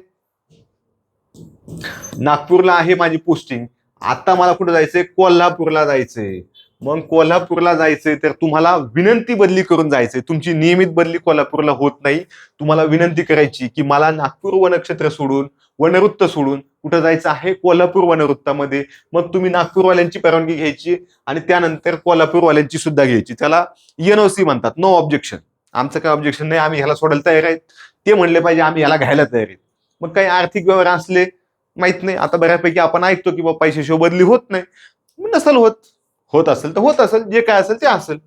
नागपूरला आहे माझी पोस्टिंग, आता मला कुठं जायचंय, कोल्हापूरला जायचंय. मग कोल्हापूरला जायचंय तर तुम्हाला विनंती बदली करून जायचंय. तुमची नियमित बदली कोल्हापूरला होत नाही. तुम्हाला विनंती करायची की मला नागपूर वनक्षेत्र सोडून, वनवृत्त सोडून कुठं जायचं आहे, कोल्हापूर वनवृत्तामध्ये. मग तुम्ही नागपूरवाल्यांची परवानगी घ्यायची आणि त्यानंतर कोल्हापूरवाल्यांची सुद्धा घ्यायची. त्याला एनओसी म्हणतात, नो ऑब्जेक्शन. आमचं काय ऑब्जेक्शन नाही, आम्ही ह्याला सोडायला तयार आहेत. ते म्हणले पाहिजे आम्ही ह्याला घ्यायला तयार आहेत. मग काही आर्थिक व्यवहार असले, माहित नाही, आता बऱ्यापैकी आपण ऐकतो की बाबा पैशाशिवाय बदली होत नाही. नसल होत, होत असेल तर होत असेल, जे काय असेल ते असेल.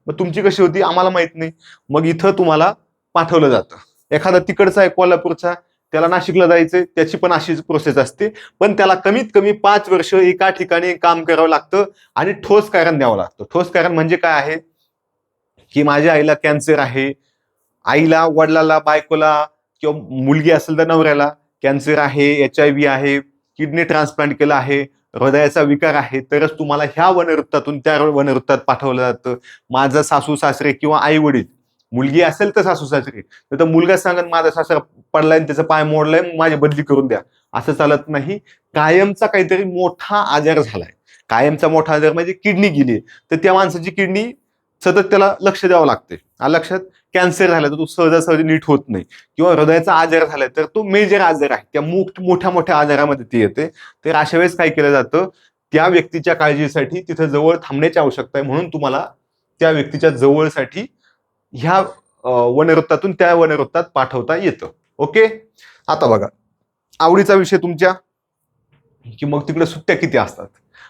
मग तुमची कशी होती आम्हाला माहित नाही. मग इथं तुम्हाला पाठवलं जातं. एखादा तिकडचा आहे कोल्हापूरचा, त्याला नाशिकला जायचंय, त्याची पण अशीच प्रोसेस असते, पण त्याला कमीत कमी 5 वर्ष एका ठिकाणी काम करावं लागतं आणि ठोस कारण द्यावं लागतं. ठोस कारण म्हणजे काय आहे की माझ्या आईला कॅन्सर आहे, आईला, वडिलाला, बायकोला किंवा मुलगी असेल तर नवऱ्याला कॅन्सर आहे, HIV आहे, किडनी ट्रान्सप्लांट केलं आहे, हृदयाचा विकार आहे, तरच तुम्हाला ह्या वनवृत्तातून त्या वनवृत्तात पाठवलं जातं. माझं सासू सासरे किंवा आई वडील, मुलगी असेल तर सासू सासरे, तर मुलगा सांगत माझा सासरा पडलाय त्याचा पाय मोडलाय, माझी बदली करून द्या, असं चालत नाही. कायमचा काहीतरी मोठा आजार झालाय, कायमचा मोठा आजार म्हणजे किडनी गेली, तर त्या माणसाची किडनी सतत त्याला लक्ष द्यावं लागते. लक्षात, कॅन्सर झाला तर तो सहजासहजी नीट होत नाही, किंवा हृदयाचा आजार झालाय तर तो मेजर आजार आहे, त्या मोठ्या मोठ्या आजारामध्ये ती येते. तर अशा वेळेस काय केलं जातं, त्या व्यक्तीच्या काळजीसाठी तिथं जवळ थांबण्याची आवश्यकता आहे, म्हणून तुम्हाला त्या व्यक्तीच्या जवळसाठी ह्या वनवृत्तातून त्या वनवृत्तात पाठवता येतं. ओके, आता बघा आवडीचा विषय तुमच्या की मग तिकडे सुट्ट्या किती असतात.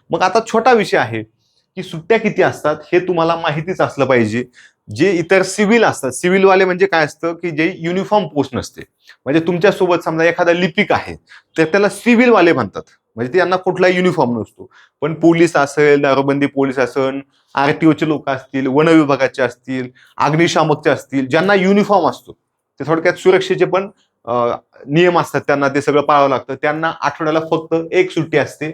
मग आता छोटा विषय आहे की सुट्ट्या किती असतात हे तुम्हाला माहितीच असलं पाहिजे. जे इतर सिव्हिल असतात, सिव्हिलवाले म्हणजे काय असतं की जे युनिफॉर्म पोस्ट नसते, म्हणजे तुमच्यासोबत समजा एखादा लिपिक आहे तर त्याला सिव्हिलवाले म्हणतात, म्हणजे त्यांना कुठलाही युनिफॉर्म नसतो. पण पोलीस असेल, दारूबंदी पोलीस असेल, RTOचे लोक असतील, वन विभागाचे असतील, अग्निशामकचे असतील, ज्यांना युनिफॉर्म असतो, ते थोडक्यात सुरक्षेचे पण नियम असतात, त्यांना ते सगळं पाळावं लागतं. त्यांना आठवड्याला फक्त एक सुट्टी असते,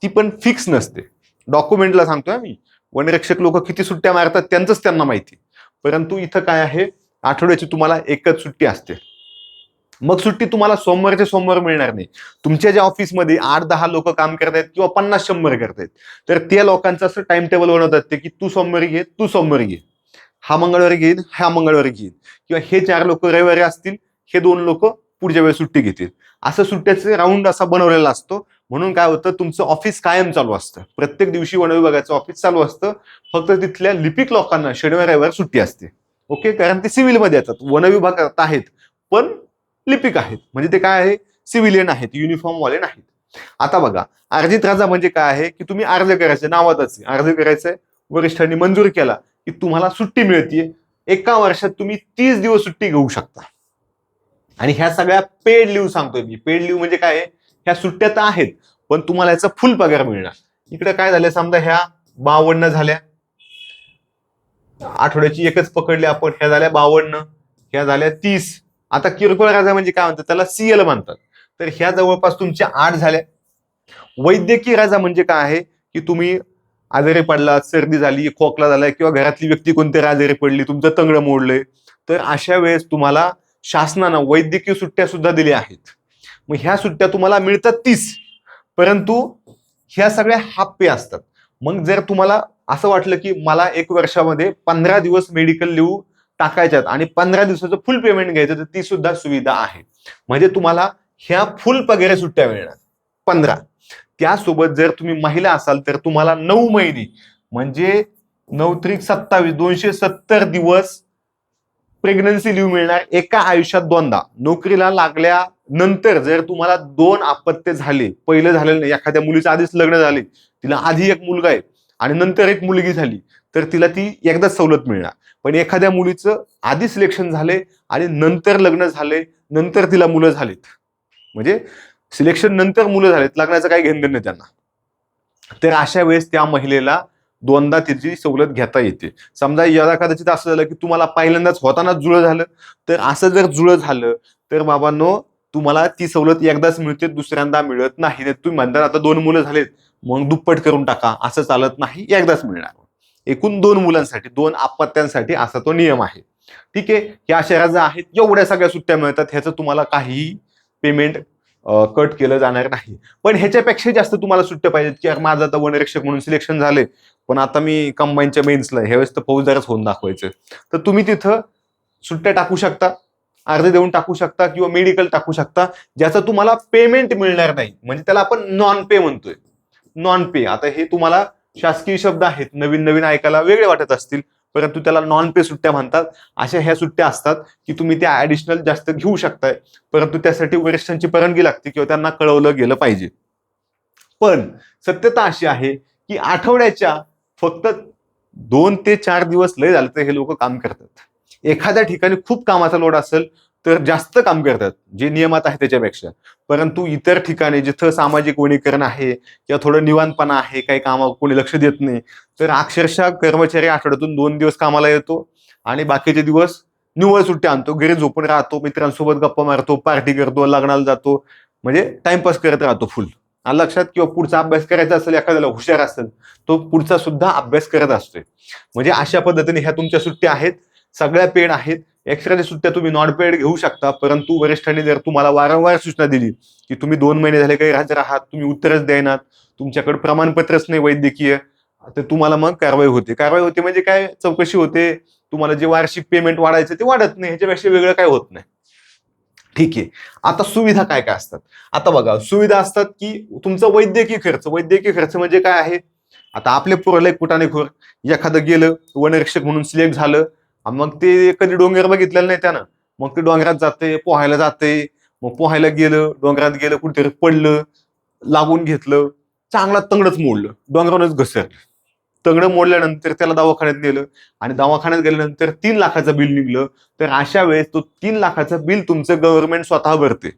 ती पण फिक्स नसते. डॉक्युमेंटला सांगतोय मी, वनरक्षक लोक किती सुट्ट्या मारतात त्यांचंच त्यांना माहिती. परंतु इथं काय आहे, आठवड्याची तुम्हाला एकच सुट्टी असते. मग सुट्टी तुम्हाला सोमवारचे सोमवार मिळणार नाही. तुमच्या ज्या ऑफिसमध्ये 8-10 लोक काम करतायत किंवा 50-100 करतायत, तर त्या लोकांचं असं टाइम टेबल बनवतात ते की तू सोमवारी घे, तू सोमवारी घे, हा मंगळवारी घेईन, हा मंगळवारी घेईन, किंवा हे 4 लोक रविवारी असतील, हे 2 लोक पुढच्या वेळेस सुट्टी घेतील. असं सुट्ट्याचे राऊंड असा बनवलेला असतो. म्हणून काय होतं, तुमचं ऑफिस कायम चालू असतं, प्रत्येक दिवशी वन विभागाचं ऑफिस चालू असतं. फक्त तिथल्या लिपिक लोकांना शनिवार रविवार सुट्टी असते. ओके, कारण ते सिव्हिलमध्ये येतात, वन विभागात आहेत पण लिपिक आहेत, म्हणजे ते काय आहे, सिव्हिलियन आहेत, युनिफॉर्म वाले नाहीत. आता बघा, अर्जित राजा म्हणजे काय आहे की तुम्ही अर्ज करायचे, नावातच अर्ज करायचंय, वरिष्ठांनी मंजूर केला की तुम्हाला सुट्टी मिळते. एका वर्षात तुम्ही 30 दिवस सुट्टी घेऊ शकता. आणि ह्या सगळ्या पेड लिव्ह सांगतोय मी. पेड लिव्ह म्हणजे काय, ह्या सुट्ट्या तर आहेत पण तुम्हाला याचा फुल पगार मिळणार. इकडे काय झालं, समजा ह्या 52 झाल्या, आठवड्याची एकच पकडली आपण, ह्या झाल्या 52, ह्या झाल्या 30. आता किरकोळ राजा म्हणजे काय म्हणतात, त्याला CL म्हणतात. तर ह्या जवळपास तुमच्या 8 झाल्या. वैद्यकीय राजा म्हणजे काय आहे की तुम्ही आजारी पडला, सर्दी झाली, खोकला झालाय किंवा घरातली व्यक्ती कोणतरी आजारी पडली, तुमचं तंगडं मोडलंय, तर अशा वेळेस तुम्हाला शासनानं वैद्यकीय सुट्ट्या सुद्धा दिल्या आहेत. मग ह्या सुट्ट्या तुम्हाला मिळतात 30, परंतु ह्या सगळ्या हाफ पे असतात. मग जर तुम्हाला असं वाटलं की मला 1 वर्षामध्ये 15 दिवस मेडिकल लिव्ह टाकायच्यात आणि 15 दिवसाचं फुल पेमेंट घ्यायचं, तर ती सुद्धा सुविधा आहे. म्हणजे तुम्हाला ह्या फुल पगारी सुट्ट्या मिळणार 15. त्यासोबत जर तुम्ही महिला असाल तर तुम्हाला 9 महिने म्हणजे 9 त्रिक 27 270 दिवस प्रेग्नन्सी लिव्ह मिळणार एका आयुष्यात 2दा. नोकरीला लागल्यानंतर जर तुम्हाला 2 अपत्य झाले, पहिलं झालेलं नाही, एखाद्या मुलीचं आधीच लग्न झाले, तिला आधी एक मुलगा आहे आणि नंतर एक मुलगी झाली, तर तिला ती एकदाच सवलत मिळणार. पण एखाद्या मुलीचं आधी सिलेक्शन झाले आणि नंतर लग्न झाले, नंतर तिला मुलं झालीत, म्हणजे सिलेक्शन नंतर मुलं झालेत, लग्नाचं काही घेणं नाही त्यांना, तर अशा वेळेस त्या महिलेला 2दा तिची सवलत घेता येते. समजा याला कदाचित असं झालं की तुम्हाला पहिल्यांदाच होतानाच जुळं झालं, तर असं जर जुळं झालं तर बाबांनो तुम्हाला ती सवलत एकदाच मिळते, दुसऱ्यांदा मिळत नाही. तुम्ही म्हणता आता 2 मुलं झालेत मग दुप्पट करून टाका, असं चालत नाही, एकदाच मिळणार. एकूण 2 मुलांसाठी, 2 अपत्यांसाठी असा तो नियम आहे. ठीक आहे, ह्या अशा रजा आहेत, एवढ्या सगळ्या सुट्ट्या मिळतात, ह्याचं तुम्हाला काहीही पेमेंट कट केलं जाणार नाही. पण ह्याच्यापेक्षा जास्त तुम्हाला सुट्ट्या पाहिजेत की यार माझं आता वनरक्षक म्हणून सिलेक्शन झाले, पण आता मी कंबाईनच्या मेन्सला, ह्यावेळेस तर फौजदारच होऊन दाखवायचं, तर तुम्ही तिथं सुट्ट्या टाकू शकता, अर्ज देऊन टाकू शकता किंवा मेडिकल टाकू शकता, ज्याचं तुम्हाला पेमेंट मिळणार नाही. म्हणजे त्याला आपण नॉन पे म्हणतोय. नॉन पे, आता हे तुम्हाला शासकीय शब्द आहेत, नवीन नवीन ऐकायला वेगळे वाटत असतील, परंतु त्याला नॉन पे सुट्ट्या म्हणतात. अशा ह्या सुट्ट्या असतात की तुम्ही त्या ऍडिशनल जास्त घेऊ शकताय, परंतु त्यासाठी वरिष्ठांची परवानगी लागते किंवा त्यांना कळवलं गेलं पाहिजे. पण सत्यता अशी आहे की आठवड्याच्या फक्त 2 ते 4 दिवस लय झालं तर हे लोक काम करतात. एखाद्या ठिकाणी खूप कामाचा लोड असेल तर जास्त काम करतात, जे नियमात आहे त्याच्यापेक्षा. परंतु इतर ठिकाणी जिथं सामाजिक वनीकरण आहे किंवा थोडं निवांतपणा आहे, काही कामावर कोणी लक्ष देत नाही, तर अक्षरशः कर्मचारी आठवड्यातून 2 दिवस कामाला येतो आणि बाकीचे दिवस निव्वळ सुट्ट्या आणतो, घरी झोपून राहतो, मित्रांसोबत गप्पा मारतो, पार्टी करतो, लग्नाला जातो, म्हणजे टाइमपास करत राहतो फुल. लक्षात, किंवा पुढचा अभ्यास करायचा असेल, एखाद्याला हुशार असेल तो पुढचा सुद्धा अभ्यास करत असतोय. म्हणजे अशा पद्धतीने ह्या तुमच्या सुट्ट्या आहेत, सगळ्या पेड आहेत. एक्स्ट्राच्या सुट्ट्या तुम्ही नॉन पेड घेऊ शकता, परंतु वरिष्ठांनी जर तुम्हाला वारंवार सूचना दिली की तुम्ही 2 महिने झाले काही हजर आहात, तुम्ही उत्तरच देणार, तुमच्याकडे प्रमाणपत्रच नाही वैद्यकीय, तर तुम्हाला मग कारवाई होते. कारवाई होते म्हणजे काय, चौकशी होते, तुम्हाला जे वार्षिक पेमेंट वाढायचं ते वाढत नाही, ह्याच्यापेक्षा वेगळं काय होत नाही. ठीक आहे, आता सुविधा काय काय असतात. आता बघा, सुविधा असतात की तुमचा वैद्यकीय खर्च. वैद्यकीय खर्च म्हणजे काय आहे, आता आपले पुरले कुटाणेखोर एखादं गेलं वनरक्षक म्हणून सिलेक्ट झालं, मग ते कधी डोंगर बघितलेलं नाही त्यानं, मग ते डोंगरात जाते, पोहायला जाते, मग पोहायला गेलं, डोंगरात गेलं, कुठेतरी पडलं, लागून घेतलं, चांगला तंगडच मोडलं, डोंगरावरच घसरलं. तंगडं मोडल्यानंतर त्याला दवाखान्यात नेलं आणि दवाखान्यात गेल्यानंतर 3 लाखाचं बिल निघलं. तर अशा वेळेस तो 3 लाखाचं बिल तुमचं गव्हर्नमेंट स्वतः भरते.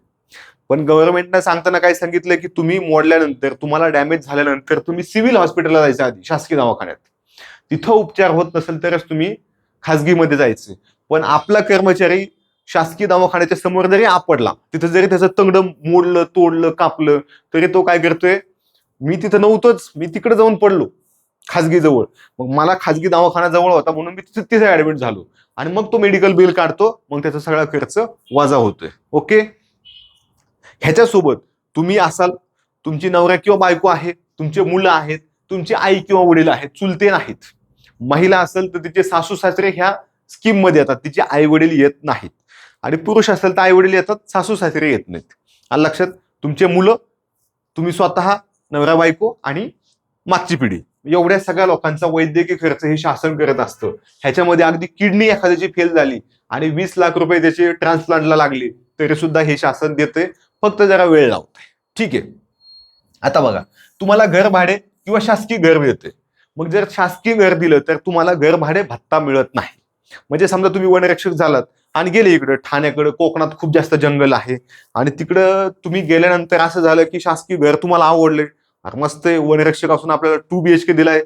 पण गव्हर्नमेंटनं सांगताना काय सांगितलं की तुम्ही मोडल्यानंतर, तुम्हाला डॅमेज झाल्यानंतर तुम्ही सिव्हिल हॉस्पिटलला जायचं, आधी शासकीय दवाखान्यात. तिथं उपचार होत नसेल तरच तुम्ही खासगीमध्ये जायचे. पण आपला कर्मचारी शासकीय दवाखान्याच्या समोर जरी आपडला, तिथं जरी त्याचं तंगडं मोडलं, तोडलं, कापलं, तरी तो काय करतोय, मी तिथं नव्हतोच, मी तिकडे जाऊन पडलो खासगी जवळ, मग मला खासगी दवाखाना जवळ होता म्हणून मी तिथे ऍडमिट झालो, आणि मग तो मेडिकल बिल काढतो, मग त्याचा सगळा खर्च वजा होतोय. ओके, ह्याच्यासोबत तुम्ही असाल, तुमची नवरा किंवा बायको आहे, तुमचे मुलं आहेत, तुमची आई किंवा वडील आहेत, चुलते नाहीत. महिला असेल तर तिचे सासू सासरे ह्या स्कीम मध्ये येतात, तिचे आई वडील येत नाहीत. आणि पुरुष असेल तर आई वडील येतात, सासू सासरे येत नाहीत. आणि लक्षात, तुमचे मुलं, तुम्ही स्वतः, नवरा बायको आणि मागची पिढी, एवढ्या सगळ्या लोकांचा वैद्यकीय खर्च हे शासन करत असतं. ह्याच्यामध्ये अगदी किडनी एखाद्याची फेल झाली आणि 20 लाख रुपये त्याचे ट्रान्सप्लांटला लागले तरी सुद्धा हे शासन देते, फक्त जरा वेळ लावते. ठीक आहे, आता बघा, तुम्हाला घर भाडे किंवा शासकीय घर मिळते. मग जर शासकीय घर दिलं तर तुम्हाला घर भाडे भत्ता मिळत नाही. म्हणजे समजा तुम्ही वनरक्षक झालात आणि गेले इकडं ठाण्याकडे, कोकणात खूप जास्त जंगल आहे, आणि तिकडं तुम्ही गेल्यानंतर असं झालं की शासकीय घर तुम्हाला आवडले, मस्त वनरक्षक असून आपल्याला 2 BHK दिलाय,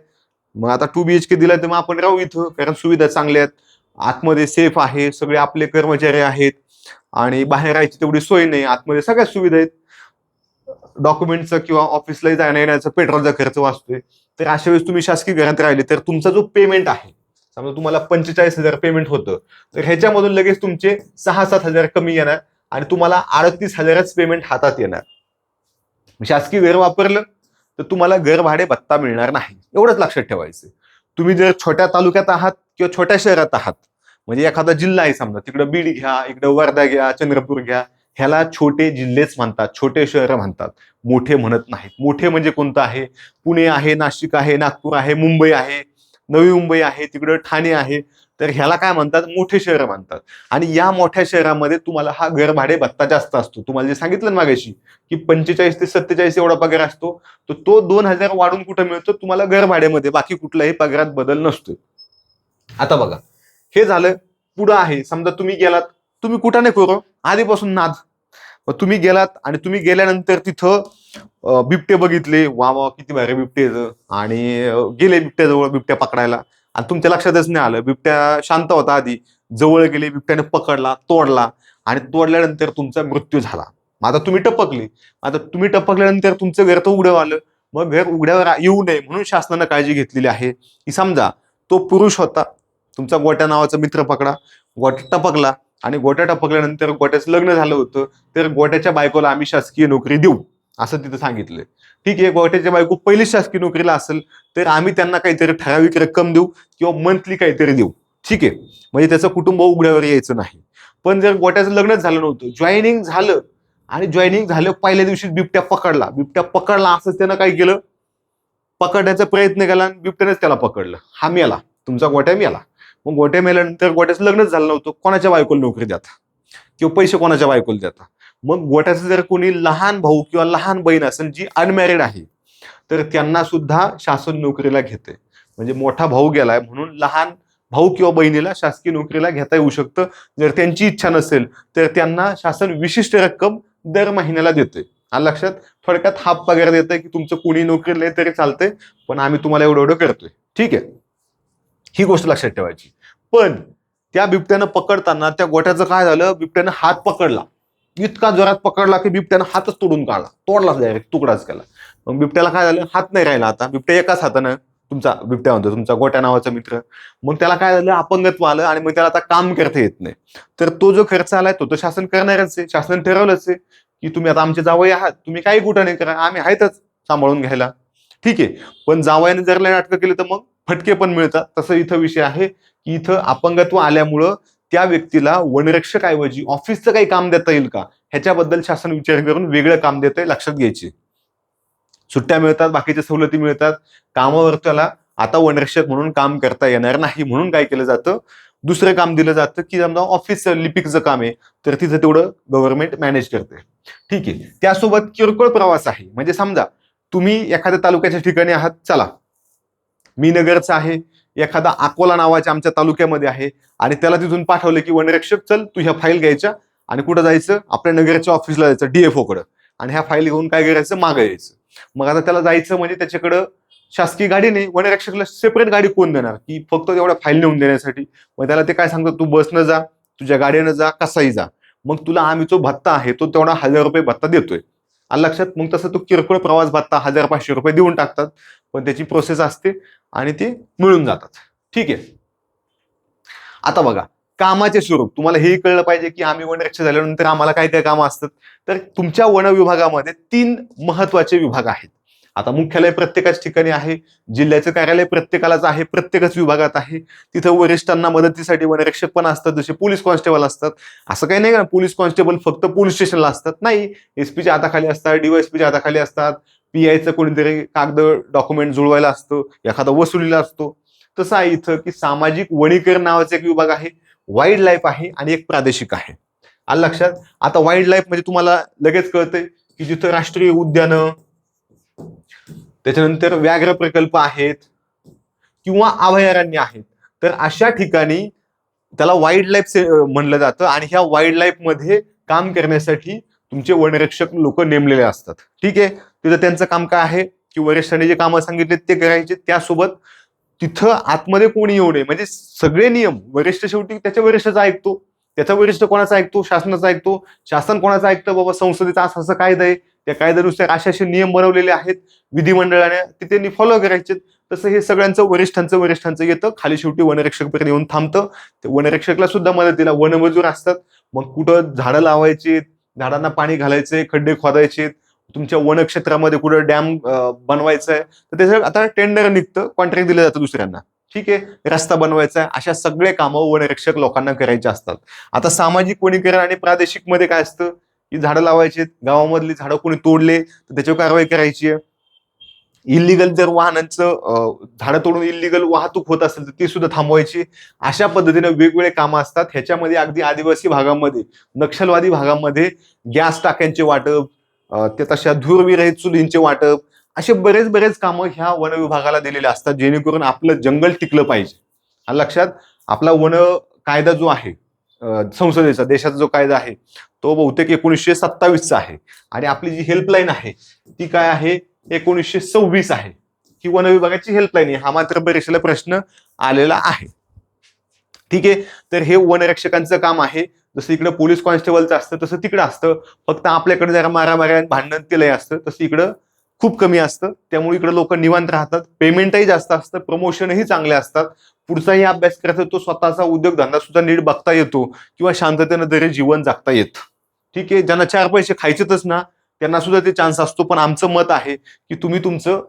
मग आता 2 BHK दिलाय तर मग आपण राहू इथं, कारण सुविधा चांगल्या आहेत, आतमध्ये सेफ आहे, सगळे आपले कर्मचारी आहेत, आणि बाहेर राहायची तेवढी सोय नाही, आतमध्ये सगळ्या सुविधा आहेत, डॉक्युमेंटचं किंवा ऑफिसला जाण्या येण्याचं पेट्रोलचा खर्च वाचतोय. तर अशा वेळेस तुम्ही शासकीय घरात राहिले तर तुमचा जो पेमेंट आहे, समजा तुम्हाला 45,000 पेमेंट होतं, तर ह्याच्यामधून लगेच तुमचे 6-7 हजार कमी येणार आणि तुम्हाला 38,000च पेमेंट हातात येणार. शासकीय घर वापरलं तर तुम्हाला घर भाडे भत्ता मिळणार नाही, एवढंच लक्षात ठेवायचं. तुम्ही जर छोट्या तालुक्यात आहात किंवा छोट्या शहरात आहात, म्हणजे एखादा जिल्हा आहे समजा, तिकडं बीड घ्या, इकडं वर्धा घ्या, चंद्रपूर घ्या, ह्याला छोटे जिल्हेच म्हणतात, छोटे शहर म्हणतात, मोठे म्हणत नाहीत. मोठे म्हणजे कोणतं आहे? पुणे आहे, नाशिक आहे, नागपूर आहे, मुंबई आहे, नवी मुंबई आहे, तिकडं ठाणे आहे. तर ह्याला काय म्हणतात? मोठे शहर म्हणतात. आणि या मोठ्या शहरामध्ये तुम्हाला हा घर भाडे भत्ता जास्त असतो. तुम्हाला जे सांगितलं ना मागाशी की 45 ते 47 एवढा पगार असतो, तर तो 2,000 वाढून कुठं मिळतो? तुम्हाला घर भाड्यामध्ये, बाकी कुठल्याही पगारात बदल नसतो. आता बघा, हे झालं. पुढं आहे, समजा तुम्ही गेलात, तुम्ही कुठं नाही करू आधीपासून नाद, तुम्ही गेलात आणि तुम्ही गेल्यानंतर तिथं बिबटे बघितले, वा वा किती भारी बिबटे, आणि गेले बिबट्याजवळ बिबट्या पकडायला, आणि तुमच्या लक्षातच नाही आलं, बिबट्या शांत होता आधी, जवळ गेले, बिबट्याने पकडला, तोडला, आणि तोडल्यानंतर तुमचा मृत्यू झाला. आता तुम्ही टपकले. आता तुम्ही टपकल्यानंतर तुमचं घर तर उघड्यावर आलं. मग घर उघड्यावर येऊ नये म्हणून शासनानं काळजी घेतलेली आहे की समजा तो पुरुष होता, तुमचा गोट्या नावाचा मित्र पकडा, गोट्या टपकला, आणि गोट्या टपकल्यानंतर गोट्याचं लग्न झालं होतं, तर गोट्याच्या बायकोला आम्ही शासकीय नोकरी देऊ असं तिथं सांगितलं. ठीक आहे, गोट्याच्या बायको पहिलीच शासकीय नोकरीला असेल तर आम्ही त्यांना काहीतरी ठराविक रक्कम देऊ किंवा मंथली काहीतरी देऊ. ठीक आहे, म्हणजे त्याचं कुटुंब उघड्यावर यायचं नाही. पण जर गोट्याचं लग्नच झालं नव्हतं, जॉईनिंग झालं, आणि जॉईनिंग झालं पहिल्या दिवशी बिबट्या पकडला असंच त्यानं काय केलं? पकडण्याचा प्रयत्न केला आणि बिबट्यानेच त्याला पकडलं. हा मेला, तुमचा गोट्या मेला. मग गोट्या मेल्यानंतर गोट्याचं लग्नच झालं नव्हतं, कोणाच्या बायकोला नोकरी द्याता किंवा पैसे कोणाच्या बायकोला देता? मग गोट्याचं जर कोणी लहान भाऊ किंवा लहान बहीण असेल जी अनमॅरिड आहे, तर त्यांना सुद्धा शासन नोकरीला घेते. म्हणजे मोठा भाऊ गेलाय म्हणून लहान भाऊ किंवा बहिणीला शासकीय नोकरीला घेता येऊ शकतं. जर त्यांची इच्छा नसेल तर त्यांना शासन विशिष्ट रक्कम दर महिन्याला देते. आलं लक्षात? थोडक्यात हाफ पगार देतंय की तुमचं कोणी नोकरीला तरी चालतंय, पण आम्ही तुम्हाला एवढं एवढं करतोय. ठीक आहे, ही गोष्ट लक्षात ठेवायची. पण त्या बिबट्यानं पकडताना त्या गोट्याचं काय झालं? बिबट्यानं हात पकडला, इतका जोरात पकडला की बिबट्यानं हातच तोडून काढला, तोडलाच डायरेक्ट, तुकडाच केला. मग बिबट्याला काय झालं? हात नाही राहिला. आता बिबट्या एकाच हातानं, तुमचा बिबट्या म्हणतो तुमचा गोट्या नावाचा मित्र, मग त्याला काय झालं? अपंगत्व आलं आणि मग त्याला आता काम करता येत नाही. तर तो जो खर्च आलाय तो तर शासन करणारच आहे. शासन ठरवलंच आहे की तुम्ही आता आमचे जावई आहात, तुम्ही काही कुठं नाही करा, आम्ही आहेतच सांभाळून घ्यायला. ठीक आहे, पण जावयाने जर लय नाटकं केली तर मग फटके पण मिळतात. तसं इथं विषय आहे की इथं अपंगत्व आल्यामुळं त्या व्यक्तीला वनरक्षक ऐवजी ऑफिसचं काही काम देता येईल का, ह्याच्याबद्दल शासन विचार करून वेगळं काम देतंय, लक्षात घ्यायचे. सुट्ट्या मिळतात, बाकीच्या सवलती मिळतात, कामावर त्याला आता वनरक्षक म्हणून काम करता येणार नाही, म्हणून काय केलं जातं? दुसरं काम दिलं जातं की समजा ऑफिस लिपिकचं काम आहे, तर तिथं तेवढं गव्हर्नमेंट मॅनेज करते. ठीक आहे, त्यासोबत किरकोळ प्रवास आहे. म्हणजे समजा तुम्ही एखाद्या तालुक्याच्या ठिकाणी आहात, चला मी नगरचा आहे, एखादा अकोला नावाच्या आमच्या तालुक्यामध्ये आहे, आणि त्याला तिथून पाठवलं की वनरक्षक चल तू ह्या फाईल घ्यायच्या आणि कुठं जायचं? आपल्या नगरच्या ऑफिसला जायचं, डीएफओ कडे, आणि ह्या फाईल घेऊन काय करायचं? मागं यायचं. मग आता त्याला जायचं म्हणजे त्याच्याकडं शासकीय गाडी नाही, वनरक्षकला सेपरेट गाडी कोण देणार की फक्त तेवढ्या फाईल नेऊन देण्यासाठी? मग त्याला ते काय सांगतात? तू बसनं जा, तुझ्या गाडीनं जा, कसाही जा, मग तुला आम्ही जो भत्ता आहे तो तेवढा 1,000 रुपये भत्ता देतोय. आलं लक्षात? मग तसं तो किरकोळ प्रवास भत्ता 1,500 रुपये देऊन टाकतात, पण त्याची प्रोसेस असते आणि ते मिळून जातात. ठीक आहे, आता बघा कामाचे स्वरूप. तुम्हाला हे कळलं पाहिजे की आम्ही वनरक्षक झाल्यानंतर आम्हाला काय काय कामं असतात. तर तुमच्या वन विभागामध्ये 3 महत्वाचे विभाग आहेत. आता मुख्यालय प्रत्येकाच ठिकाणी आहे, जिल्ह्याचं कार्यालय प्रत्येकालाच आहे, प्रत्येकच विभागात आहे. तिथं वरिष्ठांना मदतीसाठी वनरक्षक पण असतात, जसे पोलीस कॉन्स्टेबल असतात. असं काही नाही का पोलीस कॉन्स्टेबल फक्त पोलीस स्टेशनला असतात, नाही, एसपीच्या हाताखाली असतात, डीवायएसपीच्या हाताखाली असतात, पीआयचं कोणीतरी कागद डॉक्युमेंट जुळवायला असतो, एखादा वसुलीला असतो. तसं आहे इथं की सामाजिक वनीकरण नावाचा एक विभाग आहे, वाईल्ड लाईफ आहे, आणि एक प्रादेशिक आहे. आलं लक्षात? आता वाईल्ड लाईफ म्हणजे तुम्हाला लगेच कळतंय की जिथं राष्ट्रीय उद्यानं, त्याच्यानंतर व्याघ्र प्रकल्प आहेत किंवा अभयारण्य आहेत, तर अशा ठिकाणी त्याला वाईल्ड लाईफ म्हणलं जातं. आणि ह्या वाईल्ड लाईफ मध्ये काम करण्यासाठी तुमचे वनरक्षक लोक नेमलेले असतात. ठीक आहे, तिथं त्यांचं काम काय आहे की वरिष्ठांनी जे कामं सांगितले ते करायचे, त्यासोबत तिथं आतमध्ये कोणी येऊ नये. म्हणजे सगळे नियम वरिष्ठ शेवटी त्याच्या वरिष्ठाचा ऐकतो, त्याचा वरिष्ठ कोणाचा ऐकतो? शासनाचा ऐकतो. शासन कोणाचा ऐकतं? बाबा संसदेचा असं कायदा आहे, त्या कायद्यानुसार असे नियम बनवलेले आहेत विधिमंडळाने, ते त्यांनी फॉलो करायचे. तसं हे सगळ्यांचं वरिष्ठांचं येतं, खाली शेवटी वनरक्षक पर्यंत येऊन थांबतं. ते वनरक्षकला सुद्धा मदतीला वनमजूर असतात. मग कुठं झाडं लावायची, झाडांना पाणी घालायचे, खड्डे खोदायचे, तुमच्या वनक्षेत्रामध्ये कुठं डॅम बनवायचा आहे तर त्याचं आता टेंडर निघतं, कॉन्ट्रॅक्ट दिलं जातं दुसऱ्यांना. ठीक आहे, रस्ता बनवायचा आहे, अशा सगळे कामं वनरक्षक लोकांना करायचे असतात. आता सामाजिक वनीकरण आणि प्रादेशिक मध्ये काय असतं की झाडं लावायची, गावामधली झाडं कोणी तोडले तर त्याच्यावर कारवाई करायची आहे. इलिगल जर वाहनांचं झाडं तोडून इलिगल वाहतूक होत असेल तर ती सुद्धा थांबवायची. अशा पद्धतीने वेगवेगळे कामं असतात. ह्याच्यामध्ये अगदी आदिवासी भागामध्ये, नक्षलवादी भागामध्ये गॅस टाक्यांचे वाटप, ते तशा धूरविरहित चुलींचे वाटप, असे बरेच कामं ह्या वन विभागाला दिलेले असतात, जेणेकरून आपलं जंगल टिकलं पाहिजे. आणि लक्षात, आपला वन कायदा जो आहे संसदेचा, देशाचा जो कायदा आहे तो बहुतेक 1927चा आहे. आणि आपली जी हेल्पलाईन आहे ती काय आहे, 1926 आहे. ही वन विभागाची हेल्पलाईन आहे. हा मात्र बरेचशा प्रश्न आलेला आहे. ठीक आहे, तर हे वनरक्षकांचं काम आहे. जसं इकडे पोलीस कॉन्स्टेबलचं असतं तसं तिकडे असतं. फक्त आपल्याकडे जरा मारामाऱ्या भांडण ते असतं, तसं इकडं खूप कमी असतं. त्यामुळे इकडे लोक निवांत राहतात, पेमेंटही जास्त असतं, प्रमोशनही चांगले असतात. पुढचाही अभ्यास करायचा, तो स्वतःचा उद्योगधंदा सुद्धा नीट बघता येतो किंवा शांततेनं तरी जीवन जगता येतं. ठीक आहे, ज्यांना 4 पैसे खायचेच ना त्यांना सुद्धा ते चान्स असतो. पण आमचं मत आहे की तुम्ही तुमचं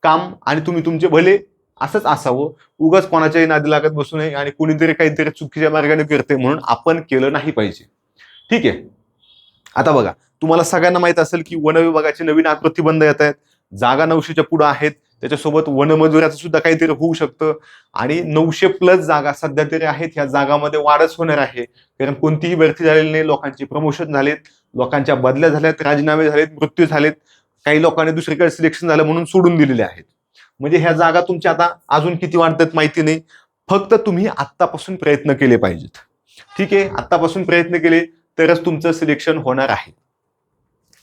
काम आणि तुम्ही तुमचे भले असंच असावं. उगाच कोणाच्याही नादी लागत बसू नये आणि कोणीतरी काहीतरी चुकीच्या मार्गाने करते म्हणून आपण केलं नाही पाहिजे. ठीक आहे, आता बघा, तुम्हाला सगळ्यांना माहित असेल की वन विभागाचे नवीन आकृती बंद येत आहेत. जागा 900च्या पुढे आहेत. त्याच्यासोबत वनमजुराचं सुद्धा काहीतरी होऊ शकतं. आणि 900+ जागा सध्या तरी आहेत. ह्या जागामध्ये वाढच होणार आहे, कारण कोणतीही भरती झालेली नाही. लोकांची प्रमोशन झालेत, लोकांच्या बदल्या झाल्यात, राजीनामे झालेत, मृत्यू झालेत. काही लोकांनी दुसरीकडे सिलेक्शन झालं म्हणून सोडून दिलेले आहेत. म्हणजे ह्या जागा तुमच्या आता अजून किती वाढतात माहिती नाही. फक्त तुम्ही आत्तापासून प्रयत्न केले पाहिजेत. ठीक आहे, आत्तापासून प्रयत्न केले तरच तुमचं सिलेक्शन होणार आहे.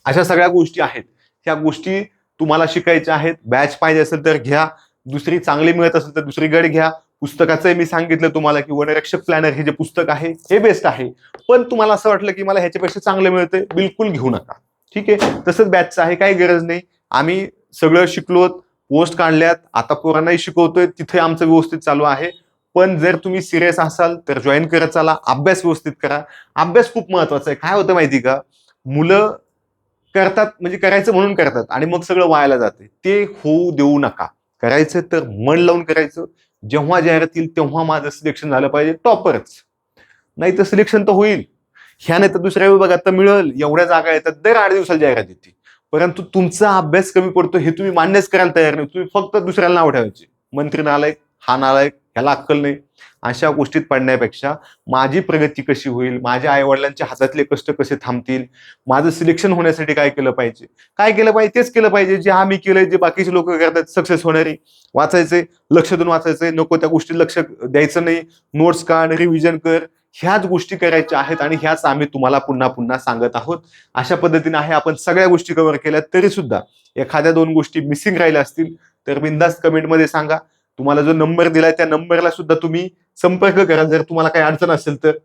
अशा सगळ्या गोष्टी आहेत. ह्या गोष्टी तुम्हाला शिकायच्या आहेत. बॅच पाहिजे असेल तर घ्या, दुसरी चांगली मिळत असेल तर दुसरीकडे घ्या. पुस्तकाचंही मी सांगितलं तुम्हाला की वनरक्षक प्लॅनर हे जे पुस्तक आहे हे बेस्ट आहे. पण तुम्हाला असं वाटलं की मला ह्याच्यापेक्षा चांगलं मिळतंय, बिलकुल घेऊ नका. ठीक आहे, तसंच बॅचचं आहे, काही गरज नाही. आम्ही सगळं शिकलोत, पोस्ट काढल्यात, आता पोरांनाही शिकवतोय, तिथे आमचं व्यवस्थित चालू आहे. पण जर तुम्ही सिरियस असाल तर जॉईन करत चला, अभ्यास व्यवस्थित करा. अभ्यास खूप महत्वाचा आहे. काय होतं माहिती का, मुलं करतात म्हणजे करायचं म्हणून करतात आणि मग सगळं वायाला जाते. ते होऊ देऊ नका. करायचं तर मन लावून करायचं. जेव्हा जाहिरात येईल तेव्हा माझं सिलेक्शन झालं पाहिजे, टॉपरच. नाही तर सिलेक्शन तर होईल, ह्या नाही तर दुसऱ्या विभागात तर मिळेल. एवढ्या जागा येतात, दर 8 दिवसाला जाहिरात येते. परंतु तुमचा अभ्यास कमी पडतो हे तुम्ही मान्यच करायला तयार नाही. तुम्ही फक्त दुसऱ्याला नाव ठेवायचे, मंत्री नालायक, हा नालायक, ह्याला अक्कल नाही. अशा गोष्टीत पडण्यापेक्षा माझी प्रगती कशी होईल, माझ्या आईवडिलांच्या हातातले कष्ट कसे थांबतील, माझं सिलेक्शन होण्यासाठी काय केलं पाहिजे, तेच केलं पाहिजे जे आम्ही केलंय, जे बाकीचे लोक करतात सक्सेस होणारे. वाचायचंय, लक्ष देऊन वाचायचंय, नको त्या गोष्टी लक्ष द्यायचं नाही. नोट्स काढ, रिव्हिजन कर, ह्याच गोष्टी करायच्या आहेत आणि ह्याच आम्ही तुम्हाला पुन्हा पुन्हा सांगत आहोत. अशा पद्धतीने आहे. आपण सगळ्या गोष्टी कव्हर केल्या, तरी सुद्धा एखाद्या 2 गोष्टी मिसिंग राहिल्या असतील तर बिनधास्त कमेंटमध्ये सांगा. तुम्हाला जो नंबर दिलाय त्या नंबरला सुद्धा तुम्ही संपर्क करा जर तुम्हाला काही अडचण असेल तर.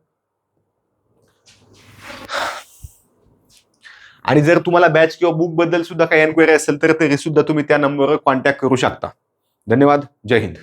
आणि जर तुम्हाला बॅच किंवा बुक बद्दल सुद्धा काही एन्क्वायरी असेल तर तरी सुद्धा तुम्ही त्या नंबरवर कॉन्टॅक्ट करू शकता. धन्यवाद. जय हिंद.